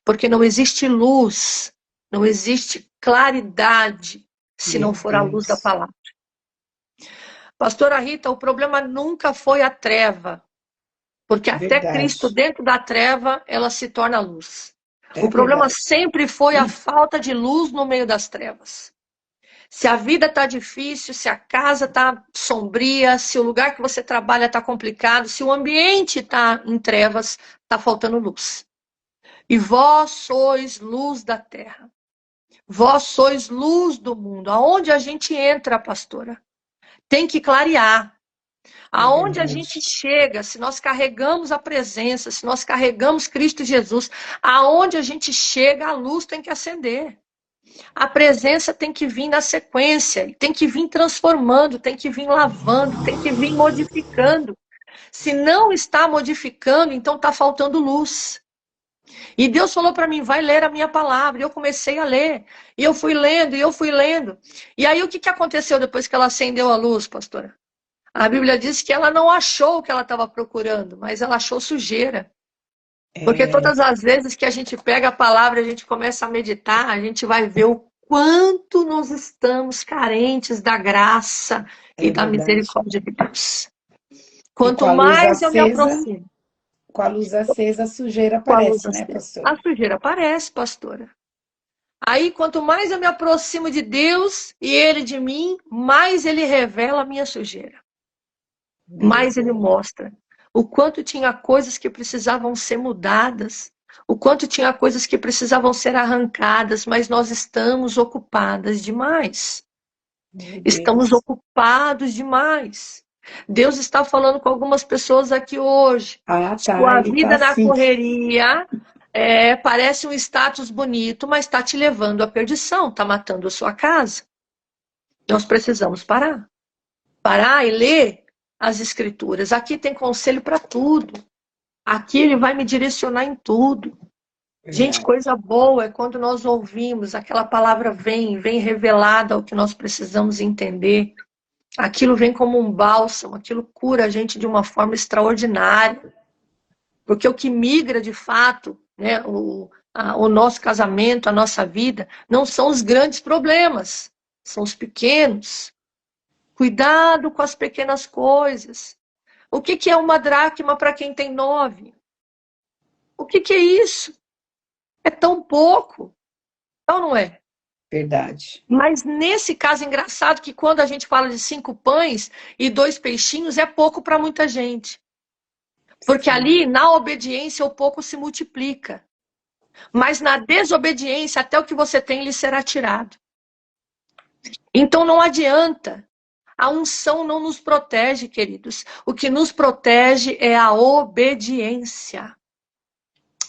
Porque não existe luz, não existe claridade se não Meu for a luz da Deus. palavra. Pastora Rita, o problema nunca foi a treva, porque até Cristo, Verdade. dentro da treva, ela se torna luz. O É problema verdade. sempre foi a falta de luz no meio das trevas. Se a vida está difícil, se a casa está sombria, se o lugar que você trabalha está complicado, se o ambiente está em trevas, está faltando luz. E vós sois luz da terra. Vós sois luz do mundo. Aonde a gente entra, pastora, tem que clarear. É Aonde a gente verdade. chega, se nós carregamos a presença, se nós carregamos Cristo Jesus, aonde a gente chega, a luz tem que acender. A presença tem que vir na sequência, tem que vir transformando, tem que vir lavando, tem que vir modificando. Se não está modificando, então está faltando luz. E Deus falou para mim, vai ler a minha palavra. E eu comecei a ler. E eu fui lendo, e eu fui lendo. E aí o que aconteceu depois que ela acendeu a luz, pastora? A Bíblia diz que ela não achou o que ela estava procurando, mas ela achou sujeira. Porque É, todas as vezes que a gente pega a palavra, a gente começa a meditar, a gente vai ver o quanto nós estamos carentes da graça e é da verdade. misericórdia de Deus. E com Quanto a luz mais eu me acesa, aproximo a sujeira com a luz aparece, né, acesa, a pastora? sujeira aparece, pastora. Aí, quanto mais eu me aproximo de Deus e Ele de mim, mais Ele revela a minha sujeira. Meu Mais Ele Deus. mostra o quanto tinha coisas que precisavam ser mudadas, o quanto tinha coisas que precisavam ser arrancadas, mas nós estamos ocupadas demais. Meu Estamos Deus. ocupados demais. Deus está falando com algumas pessoas aqui hoje. Ah, tá. Sua Ele tá vida na assim. correria parece um status bonito, mas está te levando à perdição, está matando a sua casa. Nós precisamos parar. Parar e ler as escrituras. Aqui tem conselho para tudo. Aqui ele vai me direcionar em tudo. Gente, Verdade. coisa boa é quando nós ouvimos, aquela palavra vem revelada o que nós precisamos entender. aquilo vem como um bálsamo, aquilo cura a gente de uma forma extraordinária. Porque o que migra de fato, né, o nosso casamento, a nossa vida, não são os grandes problemas, são os pequenos. Cuidado com as pequenas coisas. O que é uma dracma para quem tem 9? O que é isso? É tão pouco. Então não é? Verdade. Mas nesse caso, é engraçado que quando a gente fala de 5 pães e 2 peixinhos, é pouco para muita gente. Porque ali, na obediência, o pouco se multiplica. Mas na desobediência, até o que você tem lhe será tirado. Então não adianta. A unção não nos protege, queridos. O que nos protege é a obediência.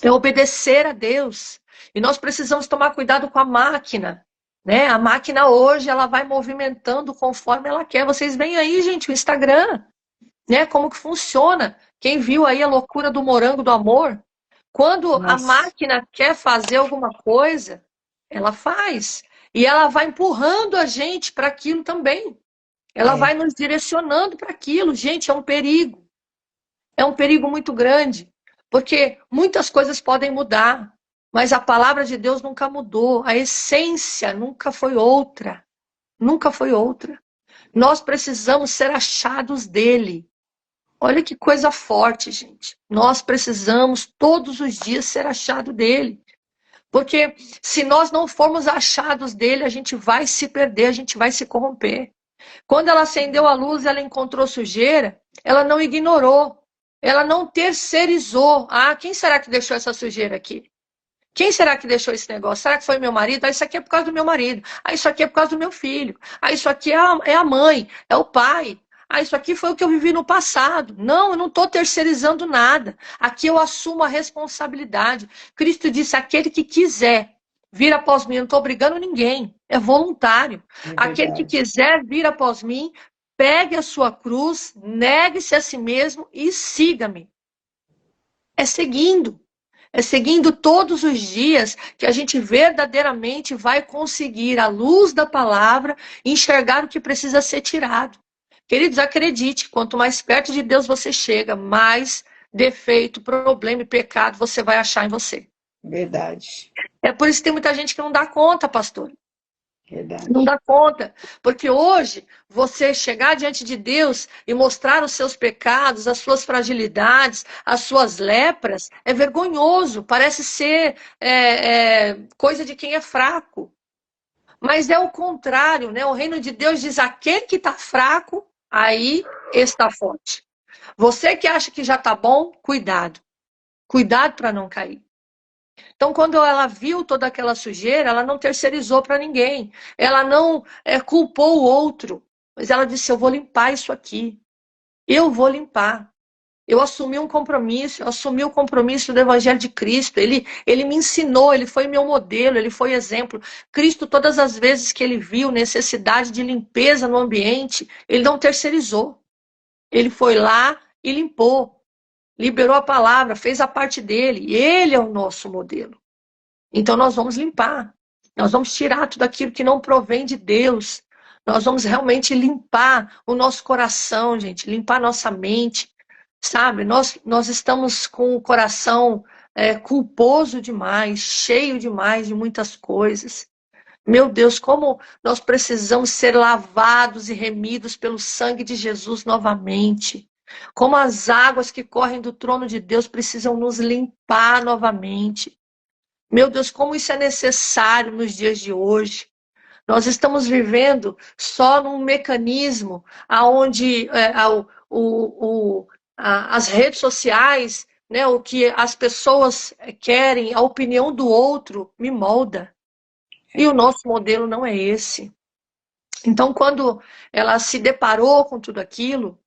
É obedecer a Deus. E nós precisamos tomar cuidado com a máquina. Né? A máquina hoje, ela vai movimentando conforme ela quer. Vocês veem aí, gente, o Instagram. Né? Como que funciona. Quem viu aí a loucura do morango do amor? Quando a máquina quer fazer alguma coisa, ela faz. E ela vai empurrando a gente para aquilo também. Ela vai nos direcionando para aquilo. Gente, é um perigo. É um perigo muito grande. Porque muitas coisas podem mudar. Mas a palavra de Deus nunca mudou. A essência nunca foi outra. Nunca foi outra. Nós precisamos ser achados dele. Olha que coisa forte, gente. Nós precisamos todos os dias ser achado dele. Porque se nós não formos achados dele, a gente vai se perder, a gente vai se corromper. Quando ela acendeu a luz, ela encontrou sujeira, ela não ignorou, ela não terceirizou. Ah, quem será que deixou essa sujeira aqui? Quem será que deixou esse negócio? Será que foi meu marido? Ah, isso aqui é por causa do meu marido. Ah, isso aqui é por causa do meu filho. Ah, isso aqui é a mãe, é o pai. Ah, isso aqui foi o que eu vivi no passado. Não, eu não estou terceirizando nada. Aqui eu assumo a responsabilidade. Cristo disse, aquele que quiser vir após mim, eu não estou obrigando ninguém. É voluntário. Aquele que quiser vir após mim, pegue a sua cruz, negue-se a si mesmo e siga-me. É seguindo. É seguindo todos os dias que a gente verdadeiramente vai conseguir, à luz da palavra, enxergar o que precisa ser tirado. Queridos, acredite, quanto mais perto de Deus você chega, mais defeito, problema e pecado você vai achar em você. Verdade. É por isso que tem muita gente que não dá conta, pastor. Verdade. Não dá conta. Porque hoje, você chegar diante de Deus e mostrar os seus pecados, as suas fragilidades, as suas lepras, é vergonhoso. Parece ser coisa de quem é fraco. Mas é o contrário, né? O reino de Deus diz, aquele que está fraco, aí está forte. Você que acha que já está bom, cuidado. Cuidado para não cair. Então, quando ela viu toda aquela sujeira, ela não terceirizou para ninguém. Ela não culpou o outro. Mas ela disse, eu vou limpar isso aqui. Eu vou limpar. Eu assumi um compromisso, eu assumi o compromisso do Evangelho de Cristo. Ele me ensinou, ele foi meu modelo, ele foi exemplo. Cristo, todas as vezes que ele viu necessidade de limpeza no ambiente, ele não terceirizou. Ele foi lá e limpou. Liberou a palavra, fez a parte dele. Ele é o nosso modelo. Então nós vamos limpar. Nós vamos tirar tudo aquilo que não provém de Deus. Nós vamos realmente limpar o nosso coração, gente. Limpar a nossa mente. Sabe? Nós estamos com o coração culposo demais, cheio demais de muitas coisas. Meu Deus, como nós precisamos ser lavados e remidos pelo sangue de Jesus novamente. Como as águas que correm do trono de Deus precisam nos limpar novamente. Meu Deus, como isso é necessário nos dias de hoje. Nós estamos vivendo só num mecanismo onde as redes sociais, né, o que as pessoas querem, a opinião do outro me molda. E o nosso modelo não é esse. Então, quando ela se deparou com tudo aquilo,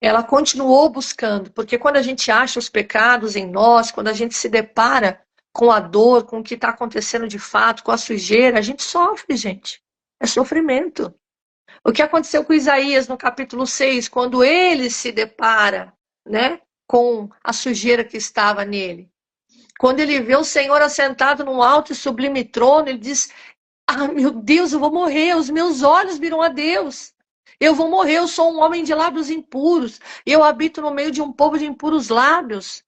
ela continuou buscando, porque quando a gente acha os pecados em nós, quando a gente se depara com a dor, com o que está acontecendo de fato, com a sujeira, a gente sofre, gente. É sofrimento. O que aconteceu com Isaías no capítulo 6, quando ele se depara, né, com a sujeira que estava nele. Quando ele vê o Senhor assentado num alto e sublime trono, ele diz, ah, meu Deus, eu vou morrer, os meus olhos viram a Deus. Eu vou morrer, eu sou um homem de lábios impuros. E eu habito no meio de um povo de impuros lábios.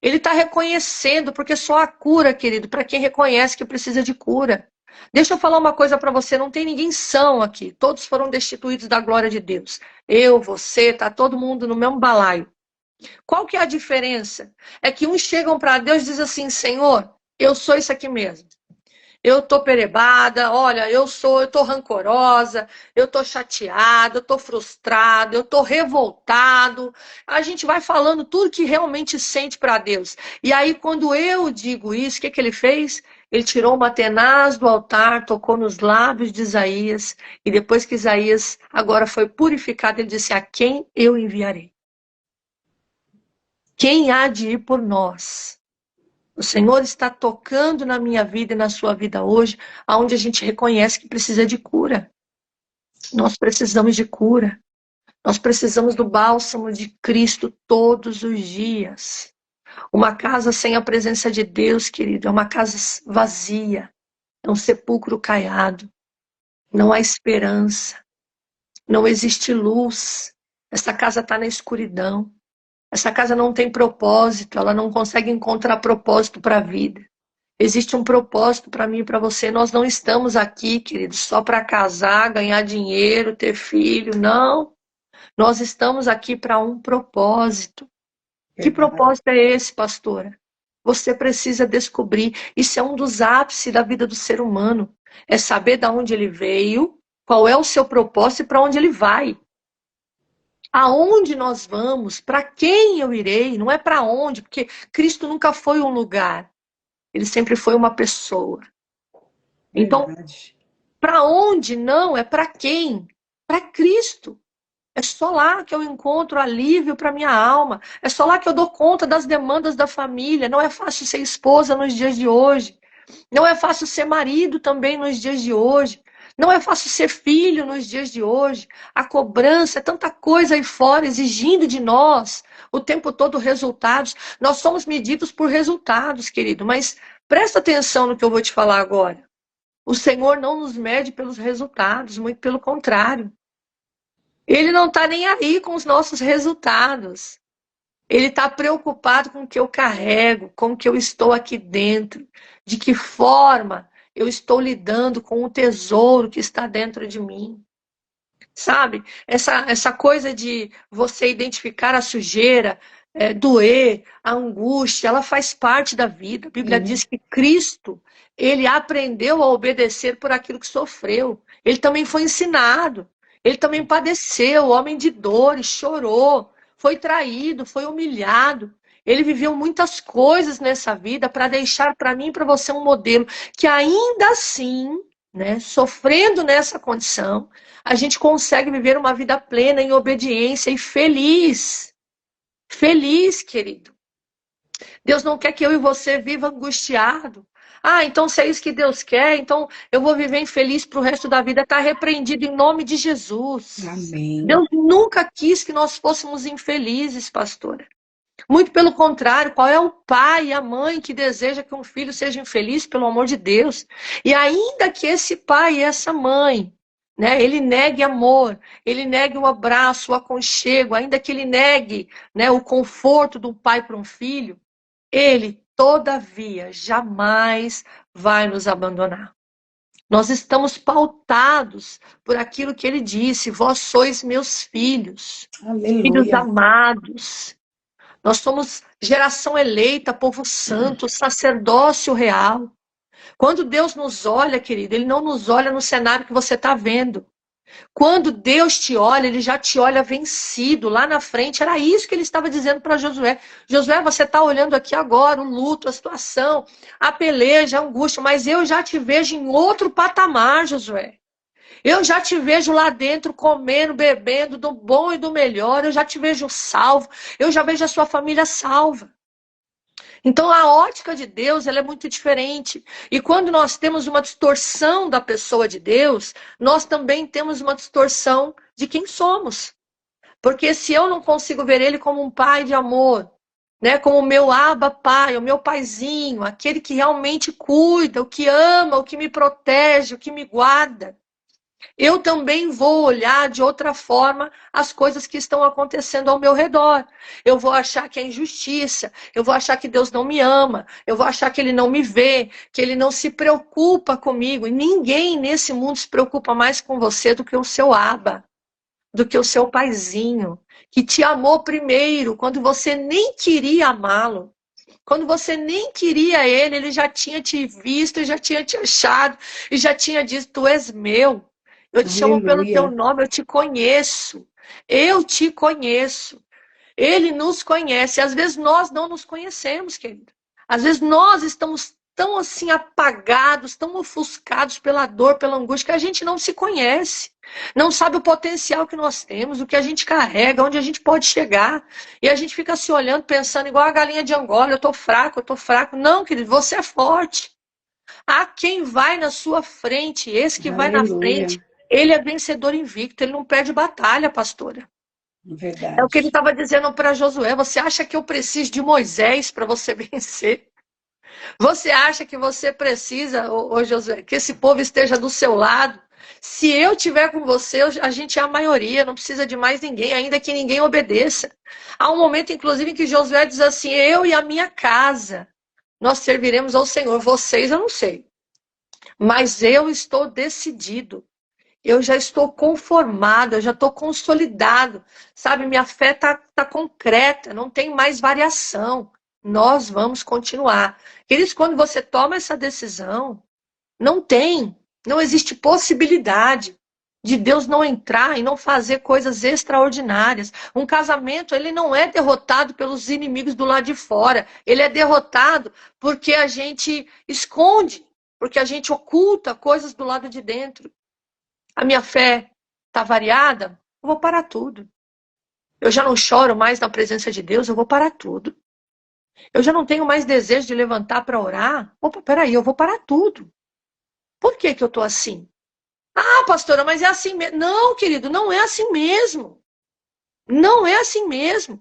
Ele está reconhecendo, porque só a cura, querido, para quem reconhece que precisa de cura. Deixa eu falar uma coisa para você, não tem ninguém são aqui. Todos foram destituídos da glória de Deus. Eu, você, tá todo mundo no mesmo balaio. Qual que é a diferença? É que uns chegam para Deus e dizem assim, Senhor, eu sou isso aqui mesmo. Eu tô perebada, olha, eu tô rancorosa, eu tô chateada, eu tô frustrada, eu tô revoltado. A gente vai falando tudo que realmente sente para Deus. E aí, quando eu digo isso, o que que ele fez? Ele tirou uma tenaz do altar, tocou nos lábios de Isaías, e depois que Isaías agora foi purificado, ele disse: a quem eu enviarei? Quem há de ir por nós? O Senhor está tocando na minha vida e na sua vida hoje, aonde a gente reconhece que precisa de cura. Nós precisamos de cura. Nós precisamos do bálsamo de Cristo todos os dias. Uma casa sem a presença de Deus, querido, é uma casa vazia, é um sepulcro caiado. Não há esperança, não existe luz. Essa casa está na escuridão. Essa casa não tem propósito, ela não consegue encontrar propósito para a vida. Existe um propósito para mim e para você. Nós não estamos aqui, queridos, só para casar, ganhar dinheiro, ter filho. Não. Nós estamos aqui para um propósito. Que propósito é esse, pastora? Você precisa descobrir. Isso é um dos ápices da vida do ser humano. É saber de onde ele veio, qual é o seu propósito e para onde ele vai. Aonde nós vamos, para quem eu irei, não é para onde, porque Cristo nunca foi um lugar. Ele sempre foi uma pessoa. Então, para onde não, é para quem? Para Cristo. É só lá que eu encontro alívio para minha alma. É só lá que eu dou conta das demandas da família. Não é fácil ser esposa nos dias de hoje. Não é fácil ser marido também nos dias de hoje. Não é fácil ser filho nos dias de hoje. A cobrança é tanta coisa aí fora exigindo de nós o tempo todo resultados. Nós somos medidos por resultados, querido. Mas presta atenção no que eu vou te falar agora. O Senhor não nos mede pelos resultados, muito pelo contrário. Ele não está nem aí com os nossos resultados. Ele está preocupado com o que eu carrego, com o que eu estou aqui dentro, de que forma eu estou lidando com o tesouro que está dentro de mim. Sabe? Essa coisa de você identificar a sujeira, doer, a angústia, ela faz parte da vida. A Bíblia diz que Cristo, ele aprendeu a obedecer por aquilo que sofreu. Ele também foi ensinado. Ele também padeceu, homem de dores, chorou, foi traído, foi humilhado. Ele viveu muitas coisas nessa vida para deixar para mim e para você um modelo que ainda assim, né, sofrendo nessa condição, a gente consegue viver uma vida plena em obediência e feliz. Feliz, querido. Deus não quer que eu e você viva angustiado. Ah, então se é isso que Deus quer, então eu vou viver infeliz para o resto da vida. Está repreendido em nome de Jesus. Amém. Deus nunca quis que nós fôssemos infelizes, pastora. Muito pelo contrário, qual é o pai e a mãe que deseja que um filho seja infeliz, pelo amor de Deus? E ainda que esse pai e essa mãe, né, ele negue amor, ele negue o abraço, o aconchego, ainda que ele negue, né, o conforto do pai para um filho, ele, todavia, jamais vai nos abandonar. Nós estamos pautados por aquilo que ele disse: vós sois meus filhos, Aleluia. Filhos amados. Nós somos geração eleita, povo santo, sacerdócio real. Quando Deus nos olha, querido, ele não nos olha no cenário que você está vendo. Quando Deus te olha, ele já te olha vencido lá na frente. Era isso que ele estava dizendo para Josué. Josué, você está olhando aqui agora o luto, a situação, a peleja, a angústia, mas eu já te vejo em outro patamar, Josué. Eu já te vejo lá dentro comendo, bebendo do bom e do melhor. Eu já te vejo salvo. Eu já vejo a sua família salva. Então a ótica de Deus, ela é muito diferente. E quando nós temos uma distorção da pessoa de Deus, nós também temos uma distorção de quem somos. Porque se eu não consigo ver ele como um pai de amor, né, como o meu Abba pai, o meu paizinho, aquele que realmente cuida, o que ama, o que me protege, o que me guarda, eu também vou olhar de outra forma as coisas que estão acontecendo ao meu redor. Eu vou achar que é injustiça, eu vou achar que Deus não me ama, eu vou achar que Ele não me vê, que Ele não se preocupa comigo. E ninguém nesse mundo se preocupa mais com você do que o seu Abba, do que o seu paizinho, que te amou primeiro, quando você nem queria amá-lo. Quando você nem queria ele, ele já tinha te visto, já tinha te achado, e já tinha dito, tu és meu. Eu te chamo pelo teu Aleluia. nome, eu te conheço. Eu te conheço. Ele nos conhece. Às vezes nós não nos conhecemos, querido. Às vezes nós estamos tão assim apagados, tão ofuscados pela dor, pela angústia, que a gente não se conhece. Não sabe o potencial que nós temos, o que a gente carrega, onde a gente pode chegar. E a gente fica se olhando, pensando igual a galinha de Angola, eu tô fraco, eu tô fraco. Não, querido, você é forte. Há quem vai na sua frente, esse que vai na Aleluia. frente, ele é vencedor invicto, ele não perde batalha, pastora. É o que ele Verdade. estava dizendo para Josué. Você acha que eu preciso de Moisés para você vencer? Você acha que você precisa, ô Josué, que esse povo esteja do seu lado? Se eu tiver com você, a gente é a maioria, não precisa de mais ninguém, ainda que ninguém obedeça. Há um momento, inclusive, em que Josué diz assim: eu e a minha casa, nós serviremos ao Senhor. Vocês, eu não sei, mas eu estou decidido. Eu já estou conformado, eu já estou consolidado, sabe? Minha fé tá concreta, não tem mais variação. Nós vamos continuar. Queridos, quando você toma essa decisão, não existe possibilidade de Deus não entrar e não fazer coisas extraordinárias. Um casamento, ele não é derrotado pelos inimigos do lado de fora, ele é derrotado porque a gente esconde, porque a gente oculta coisas do lado de dentro. A minha fé está variada, eu vou parar tudo. Eu já não choro mais na presença de Deus, eu vou parar tudo. Eu já não tenho mais desejo de levantar para orar. Opa, peraí, eu vou parar tudo. Por que que eu estou assim? Ah, pastora, mas é assim mesmo. Não, querido, não é assim mesmo. Não é assim mesmo.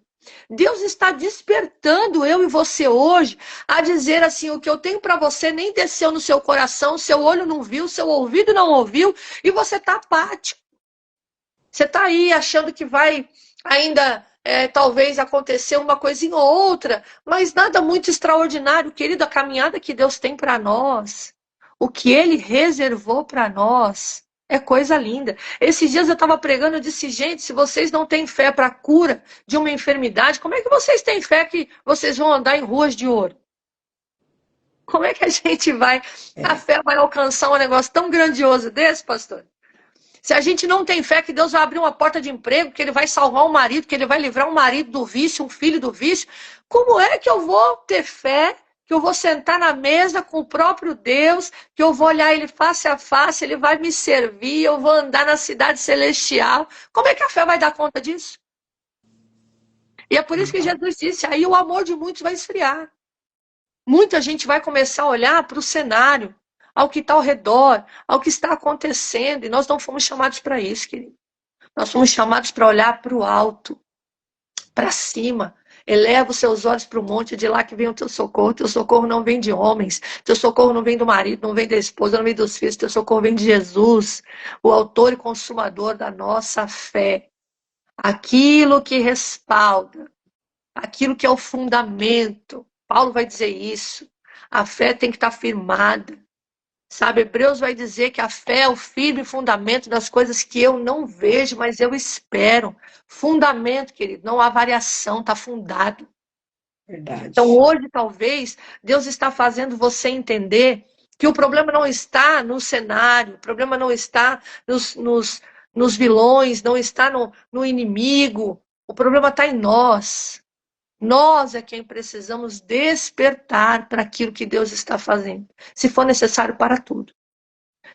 Deus está despertando eu e você hoje a dizer assim: o que eu tenho para você nem desceu no seu coração, seu olho não viu, seu ouvido não ouviu, e você está apático. Você está aí achando que vai ainda, talvez, acontecer uma coisinha ou outra, mas nada muito extraordinário, querido. A caminhada que Deus tem para nós, o que Ele reservou para nós, é coisa linda. Esses dias eu estava pregando, eu disse, gente, se vocês não têm fé para a cura de uma enfermidade, como é que vocês têm fé que vocês vão andar em ruas de ouro? Como é que a gente vai, a É. fé vai alcançar um negócio tão grandioso desse, pastor? Se a gente não tem fé que Deus vai abrir uma porta de emprego, que Ele vai salvar um marido, que Ele vai livrar um marido do vício, um filho do vício, como é que eu vou ter fé que eu vou sentar na mesa com o próprio Deus, que eu vou olhar Ele face a face, Ele vai me servir, eu vou andar na cidade celestial? Como é que a fé vai dar conta disso? E é por isso que Jesus disse, aí o amor de muitos vai esfriar. Muita gente vai começar a olhar para o cenário, ao que está ao redor, ao que está acontecendo, e nós não fomos chamados para isso, querido. Nós somos chamados para olhar para o alto, para cima. Eleva os seus olhos para o monte, de lá que vem o teu socorro. Teu socorro não vem de homens, teu socorro não vem do marido, não vem da esposa, não vem dos filhos, teu socorro vem de Jesus, o autor e consumador da nossa fé. Aquilo que respalda, aquilo que é o fundamento. Paulo vai dizer isso. A fé tem que estar firmada. Sabe, Hebreus vai dizer que a fé é o firme fundamento das coisas que eu não vejo, mas eu espero. Fundamento, querido, não há variação, está fundado. Então, Verdade. hoje, talvez, Deus está fazendo você entender que o problema não está no cenário, o problema não está nos vilões, não está no inimigo, o problema está em nós. Nós é quem precisamos despertar para aquilo que Deus está fazendo. Se for necessário, para tudo.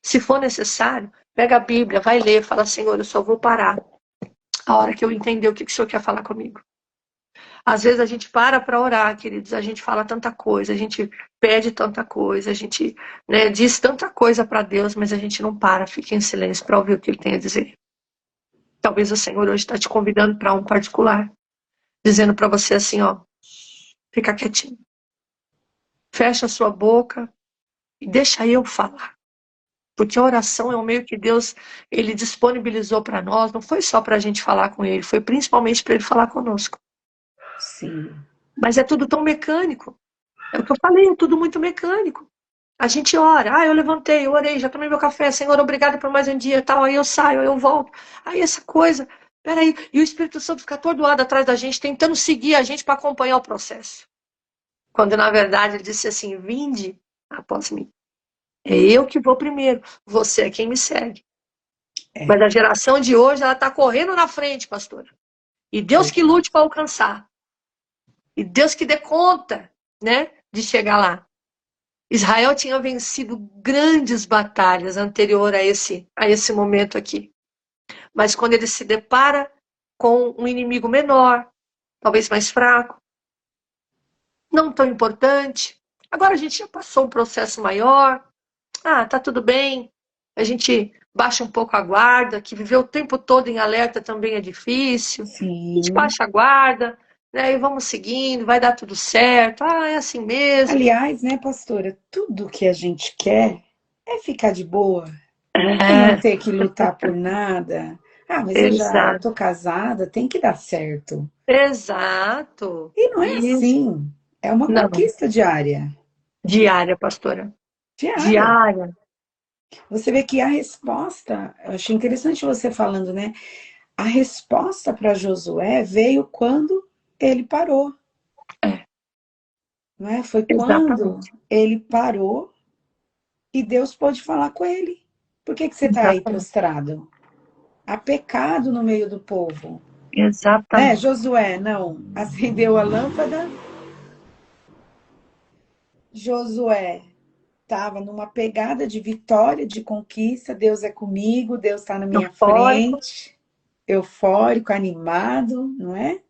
Se for necessário, pega a Bíblia, vai ler, fala, Senhor, eu só vou parar a hora que eu entender o que o Senhor quer falar comigo. Às vezes a gente para orar, queridos, a gente fala tanta coisa, a gente pede tanta coisa, a gente, né, diz tanta coisa para Deus, mas a gente não para, fica em silêncio para ouvir o que Ele tem a dizer. Talvez o Senhor hoje está te convidando para um particular, dizendo para você assim, ó, fica quietinho, fecha a sua boca e deixa eu falar. porque a oração é um meio que Deus ele disponibilizou para nós, não foi só para a gente falar com ele, foi principalmente para ele falar conosco. Sim. Mas é tudo tão mecânico. É o que eu falei, é tudo muito mecânico. A gente ora, eu levantei, eu orei, já tomei meu café, Senhor, obrigado por mais um dia, tal, aí eu saio, aí eu volto. Aí essa coisa, peraí, e o Espírito Santo fica atordoado atrás da gente, tentando seguir a gente para acompanhar o processo. Quando na verdade ele disse assim, vinde após mim. É eu que vou primeiro, você é quem me segue. Mas a geração de hoje, ela está correndo na frente, pastora. E Deus que lute para alcançar. E Deus que dê conta, né, de chegar lá. Israel tinha vencido grandes batalhas anterior a esse momento aqui. Mas quando ele se depara com um inimigo menor, talvez mais fraco, não tão importante, agora a gente já passou um processo maior, tá tudo bem, a gente baixa um pouco a guarda, que viver o tempo todo em alerta também é difícil, Sim. a gente baixa a guarda, né, e vamos seguindo, vai dar tudo certo, é assim mesmo. Aliás, né, pastora, tudo que a gente quer é ficar de boa, é não ter que lutar por nada. Mas eu tô casada, tem que dar certo. Exato. E não é Isso. assim. É uma Não. conquista diária. Diária, pastora. Diária. Diária. Você vê que a resposta, eu achei interessante você falando, né? A resposta para Josué veio quando ele parou. Não é? Foi quando Exatamente. ele parou e Deus pôde falar com ele. Por que você está aí Exatamente. prostrado? Há pecado no meio do povo. Né? Exatamente. Josué, não. Acendeu a lâmpada. Josué estava numa pegada de vitória, de conquista. Deus é comigo, Deus está na minha Eufórico. frente. Eufórico, animado, não é?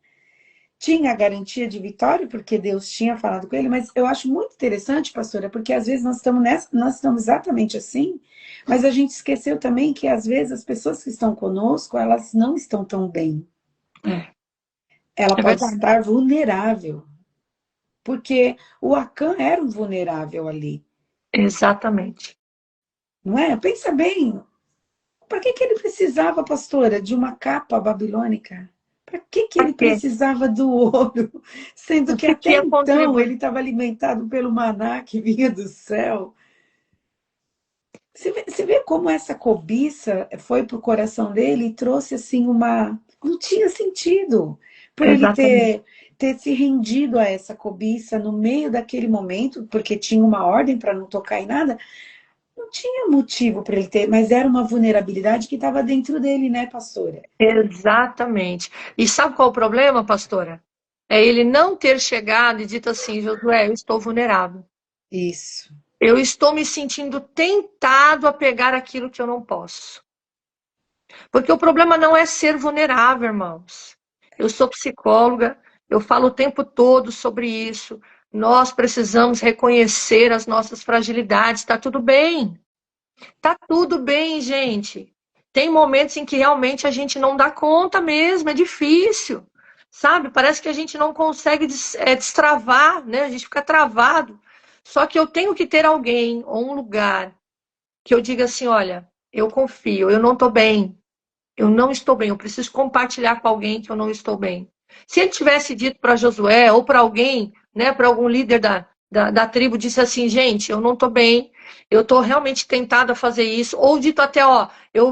Tinha a garantia de vitória, porque Deus tinha falado com ele, mas eu acho muito interessante, pastora, porque às vezes nós estamos exatamente assim, mas a gente esqueceu também que às vezes as pessoas que estão conosco, elas não estão tão bem. Ela É pode verdade. estar vulnerável, porque o Acã era um vulnerável ali, Exatamente. não é? Pensa bem, para que ele precisava, pastora, de uma capa babilônica? Para que Pra ele quê? precisava do ouro? Sendo O que que que até ia então contribuir? ele estava alimentado pelo maná que vinha do céu. Você vê como essa cobiça foi para o coração dele e trouxe assim uma. Não tinha sentido por ele Exatamente. ter se rendido a essa cobiça no meio daquele momento, porque tinha uma ordem para não tocar em nada. Não tinha motivo para ele ter, mas era uma vulnerabilidade que estava dentro dele, né, pastora? Exatamente. E sabe qual é o problema, pastora? É ele não ter chegado e dito assim, Josué, eu estou vulnerável. Isso. Eu estou me sentindo tentado a pegar aquilo que eu não posso. Porque o problema não é ser vulnerável, irmãos. Eu sou psicóloga, eu falo o tempo todo sobre isso. Nós precisamos reconhecer as nossas fragilidades. Tá tudo bem. Tá tudo bem, gente. Tem momentos em que realmente a gente não dá conta mesmo, é difícil. Sabe? Parece que a gente não consegue destravar, né? A gente fica travado. Só que eu tenho que ter alguém ou um lugar que eu diga assim, olha, eu confio, eu não estou bem, eu não estou bem, eu preciso compartilhar com alguém que eu não estou bem. Se ele tivesse dito para Josué ou para alguém, né, para algum líder da tribo, disse assim, gente, eu não estou bem, eu estou realmente tentada a fazer isso, ou dito até,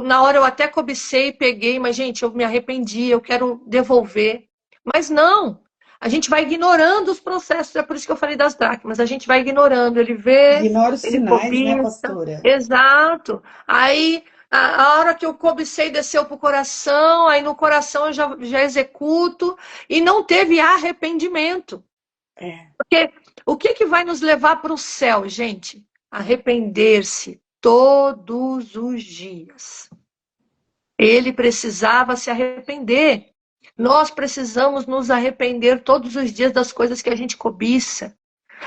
na hora eu até cobicei, peguei, mas gente, eu me arrependi, eu quero devolver. Mas não, a gente vai ignorando os processos, é por isso que eu falei das dracmas, a gente vai ignorando, ele vê, Ignora os ele sinais, né, cobiça, pastora? exato, aí a hora que eu cobicei desceu para o coração, aí no coração eu já executo, e não teve arrependimento. É. Porque o que vai nos levar para o céu, gente? Arrepender-se todos os dias. Ele precisava se arrepender. Nós precisamos nos arrepender todos os dias das coisas que a gente cobiça.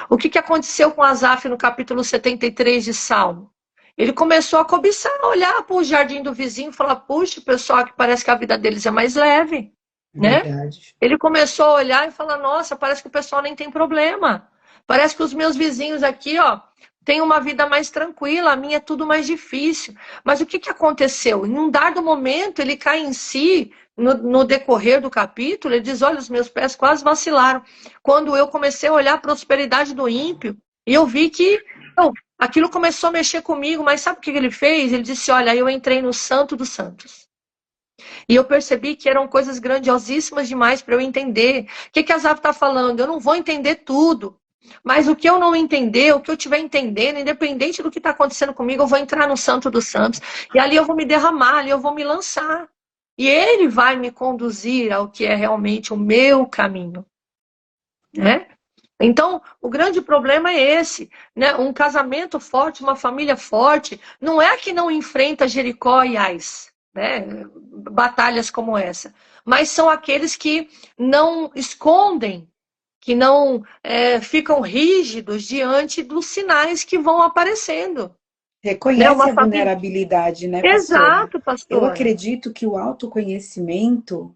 O que aconteceu com Asaf no capítulo 73 de Salmo? Ele começou a cobiçar, a olhar para o jardim do vizinho e falar, puxa, pessoal, que parece que a vida deles é mais leve, né? Verdade. Ele começou a olhar e falar, nossa, parece que o pessoal nem tem problema. Parece que os meus vizinhos aqui, ó, têm uma vida mais tranquila, a minha é tudo mais difícil. Mas o que que aconteceu? Em um dado momento, ele cai em si, no decorrer do capítulo, ele diz, olha, os meus pés quase vacilaram. Quando eu comecei a olhar a prosperidade do ímpio, e eu vi que aquilo começou a mexer comigo, mas sabe o que ele fez? Ele disse, olha, eu entrei no Santo dos Santos. E eu percebi que eram coisas grandiosíssimas demais para eu entender. O que que a Zap está falando? Eu não vou entender tudo. Mas o que eu não entender, o que eu estiver entendendo, independente do que está acontecendo comigo, eu vou entrar no Santo dos Santos. E ali eu vou me derramar, ali eu vou me lançar. E ele vai me conduzir ao que é realmente o meu caminho. Né? Então, o grande problema é esse, né? Um casamento forte, uma família forte, não é que não enfrenta Jericó e Ais, né? Batalhas como essa, mas são aqueles que não escondem, que não ficam rígidos diante dos sinais que vão aparecendo. Né? Reconhece Uma a família... vulnerabilidade, né, pastora? Exato, Eu pastora. acredito que o autoconhecimento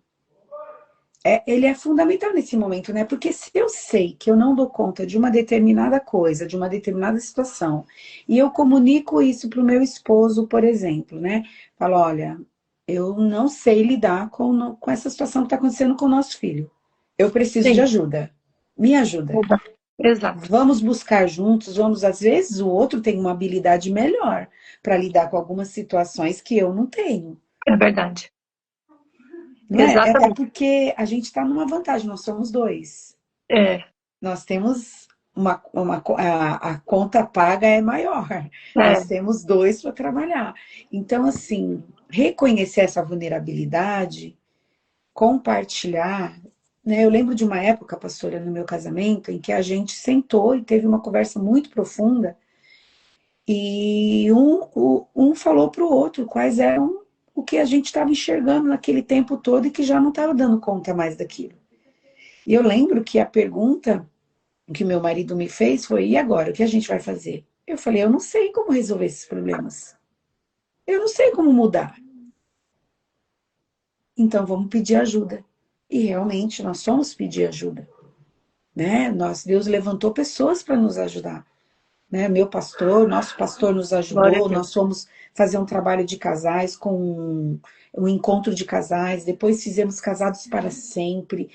ele é fundamental nesse momento, né? Porque se eu sei que eu não dou conta de uma determinada coisa, de uma determinada situação, e eu comunico isso para o meu esposo, por exemplo, né? Falo, olha, eu não sei lidar com essa situação que está acontecendo com o nosso filho. Eu preciso de Sim, ajuda. Me ajuda. exato. Vamos buscar juntos, vamos, às vezes o outro tem uma habilidade melhor para lidar com algumas situações que eu não tenho. É verdade. Não é? É Exatamente. porque a gente está numa vantagem, nós somos dois. É, Nós temos a conta paga é maior. Nós é, temos dois para trabalhar. Então, assim, reconhecer essa vulnerabilidade, compartilhar, né? Eu lembro de uma época, pastora, no meu casamento, em que a gente sentou e teve uma conversa muito profunda, e um falou para o outro quais eram o que a gente estava enxergando naquele tempo todo e que já não estava dando conta mais daquilo. E eu lembro que a pergunta que meu marido me fez foi: e agora? O que a gente vai fazer? Eu falei: eu não sei como resolver esses problemas. Eu não sei como mudar. Então vamos pedir ajuda. E realmente nós fomos pedir ajuda, né? Deus levantou pessoas para nos ajudar, né? Meu pastor, nosso pastor nos glória a ajudou. Deus. Nós fomos fazer um trabalho de casais com um encontro de casais. Depois fizemos casados para sempre.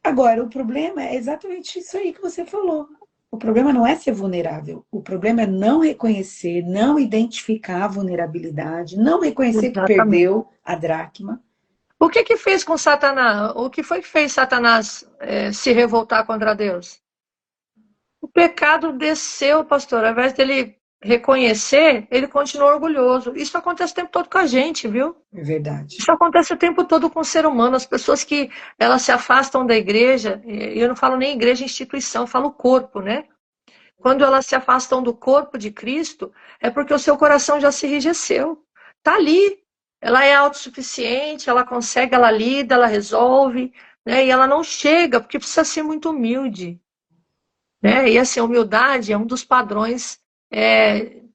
Agora, o problema é exatamente isso aí que você falou. O problema não é ser vulnerável. O problema é não reconhecer, não identificar a vulnerabilidade, não reconhecer que Exatamente. perdeu a dracma. O que que fez com Satanás? O que foi que fez Satanás se revoltar contra Deus? O pecado desceu, pastor. Ao invés dele reconhecer, ele continua orgulhoso. Isso acontece o tempo todo com a gente, viu? É verdade. Isso acontece o tempo todo com o ser humano. As pessoas que elas se afastam da igreja, e eu não falo nem igreja, instituição, eu falo corpo, né? Quando elas se afastam do corpo de Cristo, é porque o seu coração já se enrijeceu. Está ali. Ela é autossuficiente, ela consegue, ela lida, ela resolve, né? E ela não chega, porque precisa ser muito humilde. Né? E assim, a humildade é um dos padrões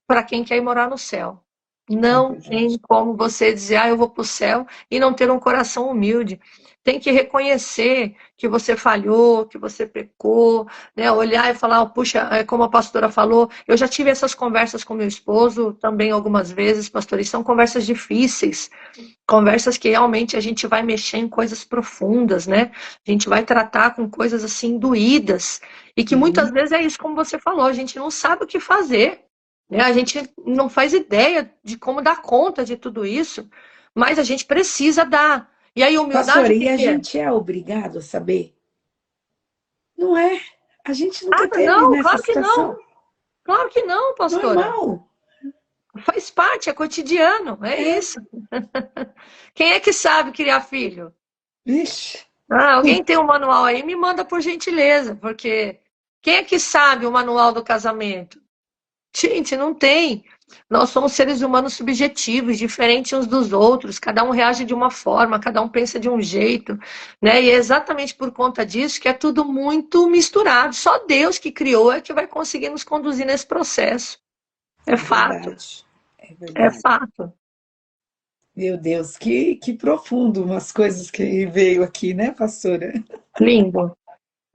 para quem quer ir morar no céu. É Não verdade. tem como você dizer, eu vou para o céu e não ter um coração humilde. Tem que reconhecer que você falhou, que você pecou, né? Olhar e falar, puxa, como a pastora falou, eu já tive essas conversas com meu esposo também algumas vezes, pastor, e são conversas difíceis, conversas que realmente a gente vai mexer em coisas profundas, né? A gente vai tratar com coisas assim doídas e que muitas Sim, vezes é isso como você falou, a gente não sabe o que fazer, né? A gente não faz ideia de como dar conta de tudo isso, mas a gente precisa dar. E aí, humildade, pastora, o e que a que é? gente é obrigado a saber? Não é. A gente nunca Ah, teve não, nessa claro que não. situação. Claro que não, pastora. Normal. Faz parte, é cotidiano, é É. isso. Quem é que sabe criar filho? Vixe. Ah, alguém tem um manual aí? Me manda por gentileza, porque quem é que sabe o manual do casamento? Gente, não tem. Nós somos seres humanos subjetivos, diferentes uns dos outros, cada um reage de uma forma, cada um pensa de um jeito, né? E é exatamente por conta disso que é tudo muito misturado. Só Deus que criou é que vai conseguir nos conduzir nesse processo. É É fato, verdade. É é verdade. fato. Meu Deus, que profundo umas coisas que veio aqui, né, pastora? Lindo.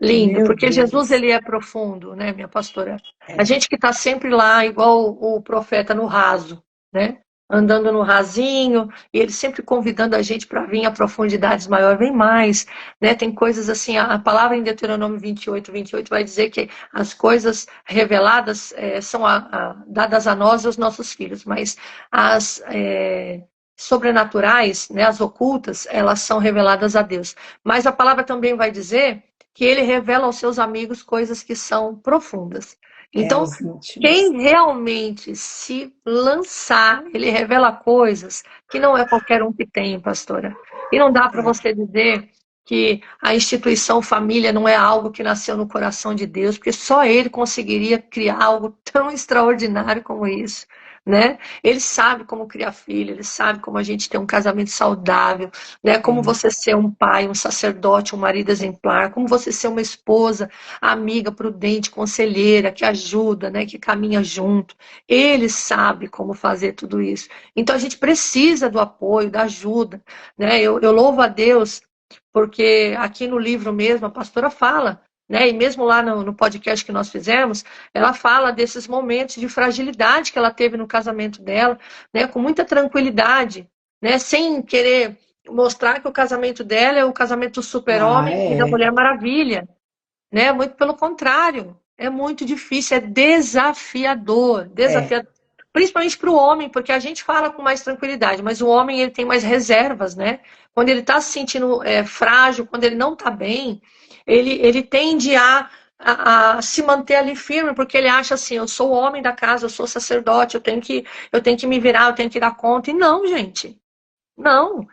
Lindo, Meu porque Jesus Deus. ele é profundo, né, minha pastora? A É, gente que está sempre lá, igual o profeta no raso, né? Andando no rasinho, e ele sempre convidando a gente para vir a profundidades maiores, vem mais, né? Tem coisas assim, a palavra em Deuteronômio 28 vai dizer que as coisas reveladas são dadas a nós e aos nossos filhos, mas as sobrenaturais, né, as ocultas, elas são reveladas a Deus. Mas a palavra também vai dizer que ele revela aos seus amigos coisas que são profundas. Então, os íntimos. quem realmente se lançar, ele revela coisas que não é qualquer um que tem, pastora. E não dá para É, você dizer que a instituição família não é algo que nasceu no coração de Deus, porque só ele conseguiria criar algo tão extraordinário como isso. Né? Ele sabe como criar filho, ele sabe como a gente ter um casamento saudável, né? Como é, você ser um pai, um sacerdote, um marido exemplar, como você ser uma esposa, amiga, prudente, conselheira, que ajuda, né? Que caminha junto. Ele sabe como fazer tudo isso. Então a gente precisa do apoio, da ajuda, né? Eu louvo a Deus porque aqui no livro mesmo a pastora fala, né? E mesmo lá no podcast que nós fizemos, ela fala desses momentos de fragilidade que ela teve no casamento dela, né? Com muita tranquilidade, né? Sem querer mostrar que o casamento dela é o casamento do ah, super-homem e da é, Mulher Maravilha, né? Muito pelo contrário, é muito difícil, é desafiador, é, desafiador, principalmente para o homem, porque a gente fala com mais tranquilidade, mas o homem ele tem mais reservas, né? Quando ele está se sentindo frágil, quando ele não está bem, ele tende a se manter ali firme, porque ele acha assim, eu sou o homem da casa, eu sou sacerdote, eu tenho que me virar, eu tenho que dar conta. E não, gente, não.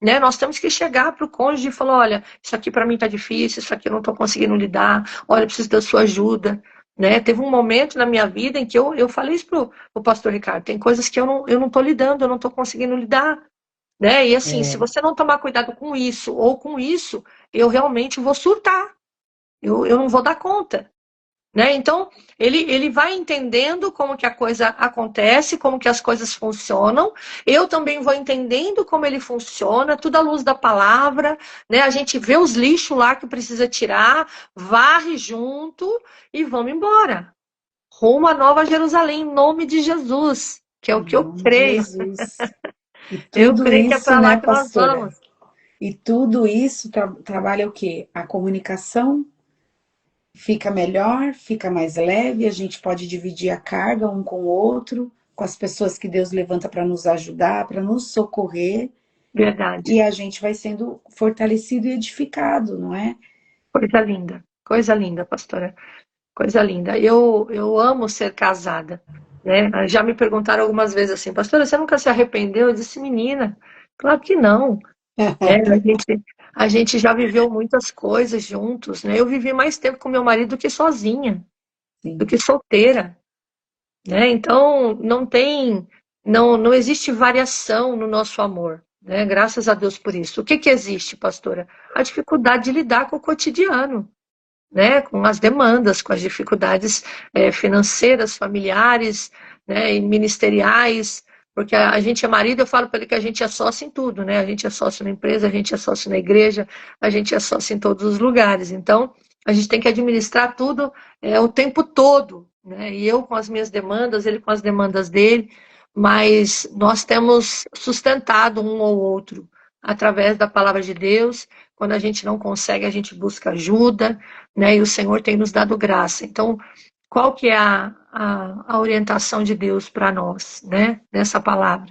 Né? Nós temos que chegar para o cônjuge e falar, olha, isso aqui para mim está difícil, isso aqui eu não estou conseguindo lidar, olha, eu preciso da sua ajuda. Né? Teve um momento na minha vida em que eu falei isso para o pastor Ricardo, tem coisas que eu não estou lidando, eu não estou conseguindo lidar. Né? E assim, se é. você não tomar cuidado com isso ou com isso, eu realmente vou surtar, eu não vou dar conta. Né? Então, ele vai entendendo como que a coisa acontece, como que as coisas funcionam. Eu também vou entendendo como ele funciona, tudo à luz da palavra. Né? A gente vê os lixos lá que precisa tirar, varre junto e vamos embora. Rumo à Nova Jerusalém, em nome de Jesus, que é o Em que eu nome de creio. Jesus. E Eu tudo creio que é isso, para lá né, que nós pastora? vamos. E tudo isso trabalha o quê? A comunicação fica melhor, fica mais leve, a gente pode dividir a carga um com o outro, com as pessoas que Deus levanta para nos ajudar, para nos socorrer, Verdade. e a gente vai sendo fortalecido e edificado, não é? Coisa linda, pastora. Coisa linda. Eu amo ser casada, né? Já me perguntaram algumas vezes assim, pastora, você nunca se arrependeu? Eu disse, menina, claro que não, né? A gente já viveu muitas coisas juntos, né? Eu vivi mais tempo com meu marido do que sozinha, do Sim, que solteira, né? Então, não existe variação no nosso amor, né? Graças a Deus por isso. O que que existe, pastora? A dificuldade de lidar com o cotidiano, né, com as demandas, com as dificuldades financeiras, familiares, né, e ministeriais, porque a gente é marido, eu falo para ele que a gente é sócio em tudo, né? A gente é sócio na empresa, a gente é sócio na igreja, a gente é sócio em todos os lugares. Então, a gente tem que administrar tudo o tempo todo, né? E eu com as minhas demandas, ele com as demandas dele, mas nós temos sustentado um ou outro através da palavra de Deus. Quando a gente não consegue, a gente busca ajuda, né? E o Senhor tem nos dado graça. Então, qual que é a orientação de Deus para nós, né? Nessa palavra?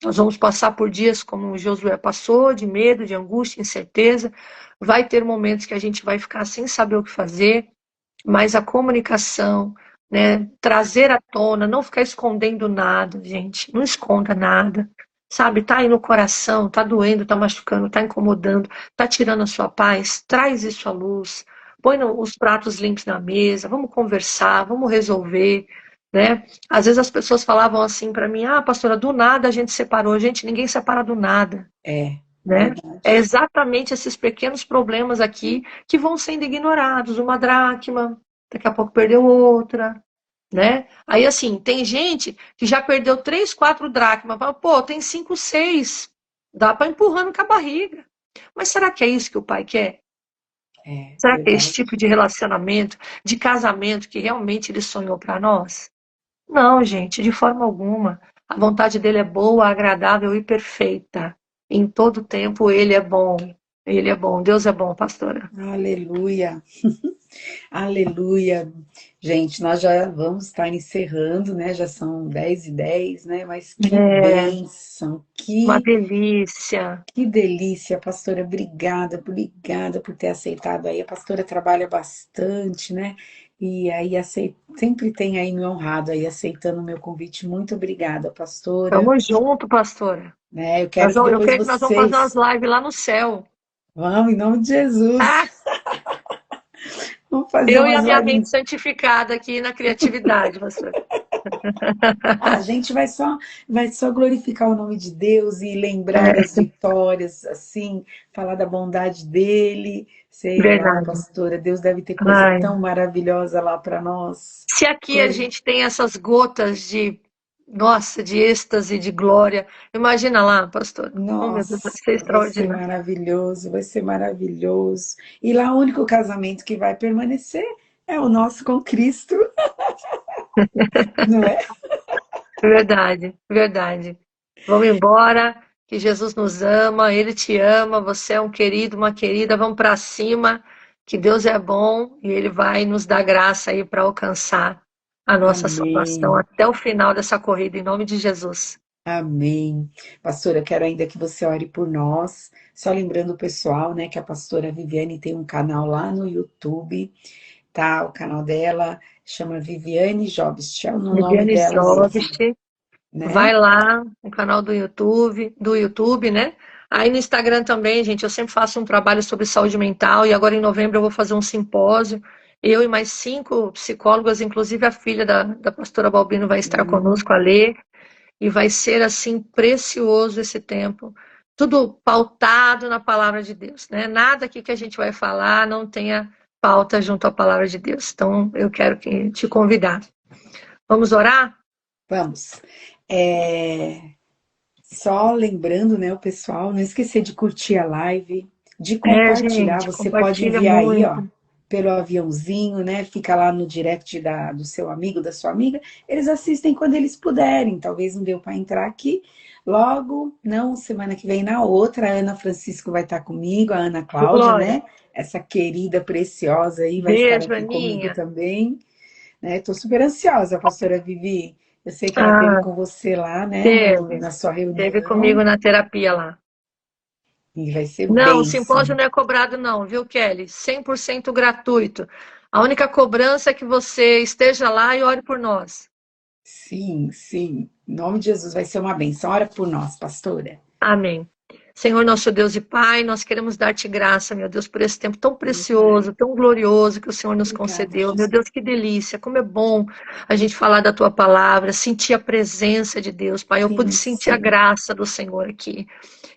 Nós vamos passar por dias como Josué passou, de medo, de angústia, incerteza. Vai ter momentos que a gente vai ficar sem saber o que fazer, mas a comunicação, né? Trazer à tona, não ficar escondendo nada, gente. Não esconda nada. Sabe, tá aí no coração, tá doendo, tá machucando, tá incomodando, tá tirando a sua paz, traz isso à luz, põe os pratos limpos na mesa, vamos conversar, vamos resolver, né? Às vezes as pessoas falavam assim para mim, ah, pastora, do nada a gente separou. Gente, ninguém separa do nada, é né? É verdade. exatamente esses pequenos problemas aqui que vão sendo ignorados. Uma dracma, daqui a pouco perdeu outra, né? Aí, assim, tem gente que já perdeu 3, 4 dracmas. Fala, pô, tem 5, 6. Dá para empurrando com a barriga. Mas será que é isso que o pai quer? É Será que é esse verdade. tipo de relacionamento, de casamento que realmente ele sonhou para nós? Não, gente, de forma alguma. A vontade dele é boa, agradável e perfeita. Em todo tempo ele é bom. Ele é bom. Deus é bom, pastora. Aleluia. Aleluia. Gente, nós já vamos estar encerrando, né? Já são 10h10, né? Mas que É bênção, uma delícia. que delícia, pastora. Obrigada, obrigada por ter aceitado aí. A pastora trabalha bastante, né? E aí sempre tem aí me honrado aí aceitando o meu convite. Muito obrigada, pastora. Tamo junto, pastora. Né? Eu quero que Eu depois creio que nós vamos fazer umas vocês lives lá no céu. vão, em nome de Jesus, Ah, vamos fazer eu e a umas minha mente lives. santificada aqui na criatividade, pastor. Ah, a gente vai só glorificar o nome de Deus e lembrar É das vitórias, assim, falar da bondade dele. Sei lá, verdade. pastora, Deus deve ter coisa Ai, tão maravilhosa lá para nós. se aqui a Coisa... gente tem essas gotas de, nossa, de êxtase, de glória, imagina lá, pastor. Oh, meu Deus, vai Nossa, ser vai ser extraordinário. maravilhoso, vai ser maravilhoso. E lá o único casamento que vai permanecer é o nosso com Cristo, não é? Verdade, verdade. Vamos embora, que Jesus nos ama, Ele te ama, você é um querido, uma querida, vamos para cima, que Deus é bom e Ele vai nos dar graça aí para alcançar a nossa salvação Amém. até o final dessa corrida, em nome de Jesus. Amém. Pastora, eu quero ainda que você ore por nós. Só lembrando o pessoal, né, que a pastora Viviane tem um canal lá no YouTube, tá? O canal dela chama Viviane Jobst, é no nome Viviane dela mesmo, Jobst, né? vai lá no canal do YouTube, né? Aí no Instagram também, gente, eu sempre faço um trabalho sobre saúde mental e agora em novembro eu vou fazer um simpósio. Eu e mais 5 psicólogas, inclusive a filha da pastora Balbino vai estar Hum, conosco, a Lê, e vai ser assim precioso esse tempo. Tudo pautado na palavra de Deus, né? Nada aqui que a gente vai falar não tenha pauta junto à palavra de Deus. Então eu quero te convidar. Vamos orar? vamos. É, só lembrando, né, o pessoal, não esquecer de curtir a live, de É, compartilhar. gente, Você pode compartilha enviar aí, ó, muito. pelo aviãozinho, né? Fica lá no direct do seu amigo, da sua amiga. Eles assistem quando eles puderem. Talvez não deu para entrar aqui. Logo, não, semana que vem na outra, a Ana Francisco vai estar comigo, a Ana Ô, Cláudia, Glória. né? Essa querida preciosa aí vai estar Beijo, aqui comigo Aninha. também, né? Tô super ansiosa, pastora Vivi. Eu sei que ela teve Ah, com você lá, né, teve. na sua Teve reunião, comigo na terapia lá. e vai ser Não, o simpósio bênção. não é cobrado não, viu, Kelly? 100% gratuito. A única cobrança é que você esteja lá e ore por nós. Sim, sim. Em nome de Jesus vai ser uma bênção. Ora por nós, pastora. Amém. Senhor, nosso Deus e Pai, nós queremos dar-te graça, meu Deus, por esse tempo tão Meu Pai, precioso, tão glorioso que o Senhor nos obrigada, concedeu. Meu Jesus. Deus, que delícia, como é bom a gente falar da tua palavra, sentir a presença de Deus, Pai. Eu pude Sim, sentir a sim. graça do Senhor aqui.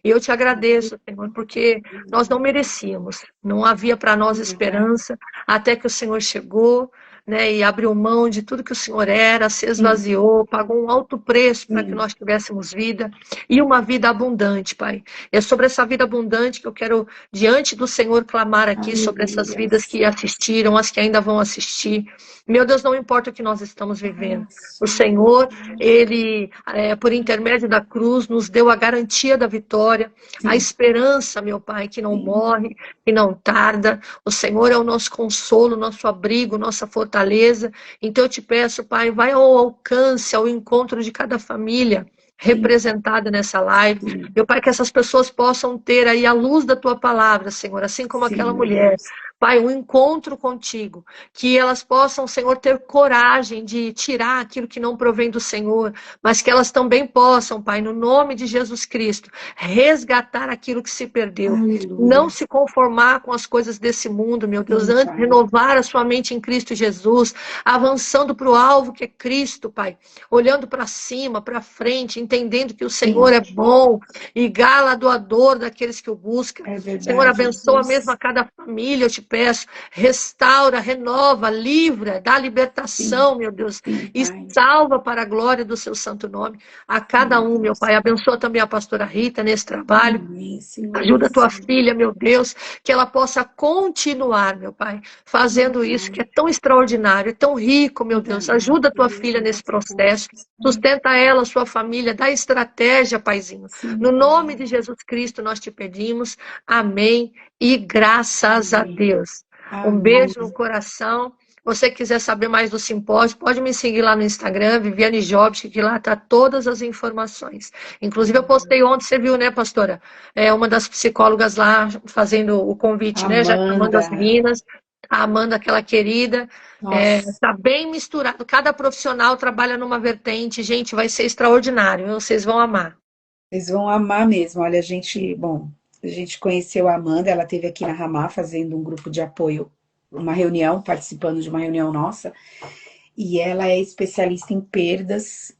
E eu te agradeço, Senhor, porque nós não merecíamos, não havia para nós esperança, até que o Senhor chegou, né, e abriu mão de tudo que o Senhor era, se Sim, esvaziou, pagou um alto preço para que sim. nós tivéssemos vida e uma vida abundante, Pai. É sobre essa vida abundante que eu quero, diante do Senhor, clamar aqui sobre essas Aleluia. vidas que assistiram, as que ainda vão assistir. Meu Deus, não importa o que nós estamos vivendo. O Senhor, Ele, por intermédio da cruz, nos deu a garantia da vitória, a Sim, esperança, meu Pai, que não sim. morre, que não tarda. O Senhor é o nosso consolo, nosso abrigo, nossa fortaleza. Então eu te peço, Pai, vai ao alcance, ao encontro de cada família Sim, representada nessa live. sim. Meu Pai, que essas pessoas possam ter aí a luz da tua palavra, Senhor, assim como aquela Sim, meu mulher. Deus. Pai, um encontro contigo, que elas possam, Senhor, ter coragem de tirar aquilo que não provém do Senhor, mas que elas também possam, Pai, no nome de Jesus Cristo, resgatar aquilo que se perdeu. Não Aleluia. se conformar com as coisas desse mundo, meu Deus, Sim, antes Pai. renovar a sua mente em Cristo Jesus, avançando para o alvo que é Cristo, Pai, olhando para cima, para frente, entendendo que o Senhor Sim, é bom e galardoador daqueles que o buscam. é Senhor, verdade, abençoa mesmo Jesus. a cada família. Eu te peço, restaura, renova, livra, dá libertação, Sim, meu Deus, sim, e Pai. salva para a glória do seu santo nome a Sim, cada um, meu Deus. Pai. Abençoa também a pastora Rita nesse trabalho. Amém, Senhor. Ajuda a tua Abençoe. filha, meu Deus, que ela possa continuar, meu Pai, Sim, fazendo isso que Pai. é tão extraordinário, tão rico, meu Deus. Obrigada Ajuda a por tua isso, filha em nesse nosso processo. rosto. Sustenta ela, sua família, dá estratégia, Paizinho. Sim, No nome Pai. de Jesus Cristo nós te pedimos. Amém. E graças a Amém. Deus. Um Amém. beijo no coração. Você quiser saber mais do simpósio, pode me seguir lá no Instagram, Viviane Jobs, que lá tá todas as informações. Inclusive, eu Amém. postei ontem, você viu, né, pastora? É uma das psicólogas lá fazendo o convite, né? Já chamando Amanda. as meninas, a Amanda, aquela querida. Nossa, Tá bem misturado. Cada profissional trabalha numa vertente. Gente, vai ser extraordinário. Vocês vão amar. vocês vão amar mesmo. Olha, a gente conheceu a Amanda, ela esteve aqui na Ramá fazendo um grupo de apoio, uma reunião, participando de uma reunião nossa, e ela é especialista em perdas,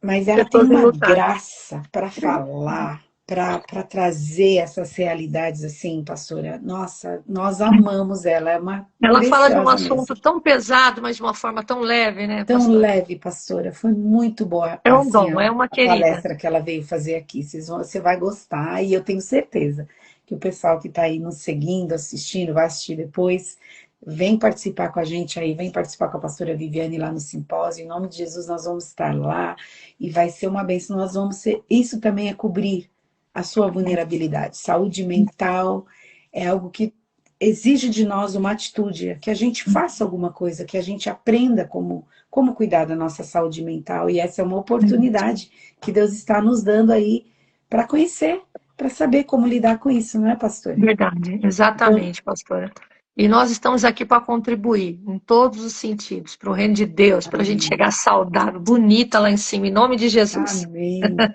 mas ela tem Pessoas uma enlutadas. graça para falar, para trazer essas realidades assim, pastora. Nossa, nós amamos ela, é uma Ela fala de um preciosa assunto mesmo. tão pesado, mas de uma forma tão leve, né, Tão pastora? leve, pastora. Foi muito boa, É um assim, dom, é uma a querida. palestra que ela veio fazer aqui. Você vai gostar e eu tenho certeza que o pessoal que está aí nos seguindo, assistindo, vai assistir depois. Vem participar com a gente aí, vem participar com a pastora Viviane lá no simpósio. Em nome de Jesus, nós vamos estar lá e vai ser uma bênção. Nós vamos ser. Isso também é cobrir a sua vulnerabilidade. Saúde mental é algo que exige de nós uma atitude, que a gente faça alguma coisa, que a gente aprenda como cuidar da nossa saúde mental. E essa é uma oportunidade que Deus está nos dando aí para conhecer, para saber como lidar com isso, não é, pastor? Verdade, Então, exatamente, pastora. E nós estamos aqui para contribuir em todos os sentidos, para o reino de Deus, para a gente amém. chegar saudável, bonita lá em cima, em nome de Jesus. Amém.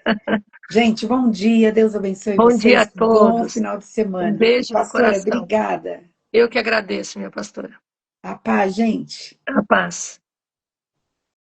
Gente, bom dia, Deus abençoe Bom dia a vocês. Bom todos. final de Um semana. beijo no Pastora, coração. obrigada. Eu que agradeço, minha pastora. A paz, gente. A paz.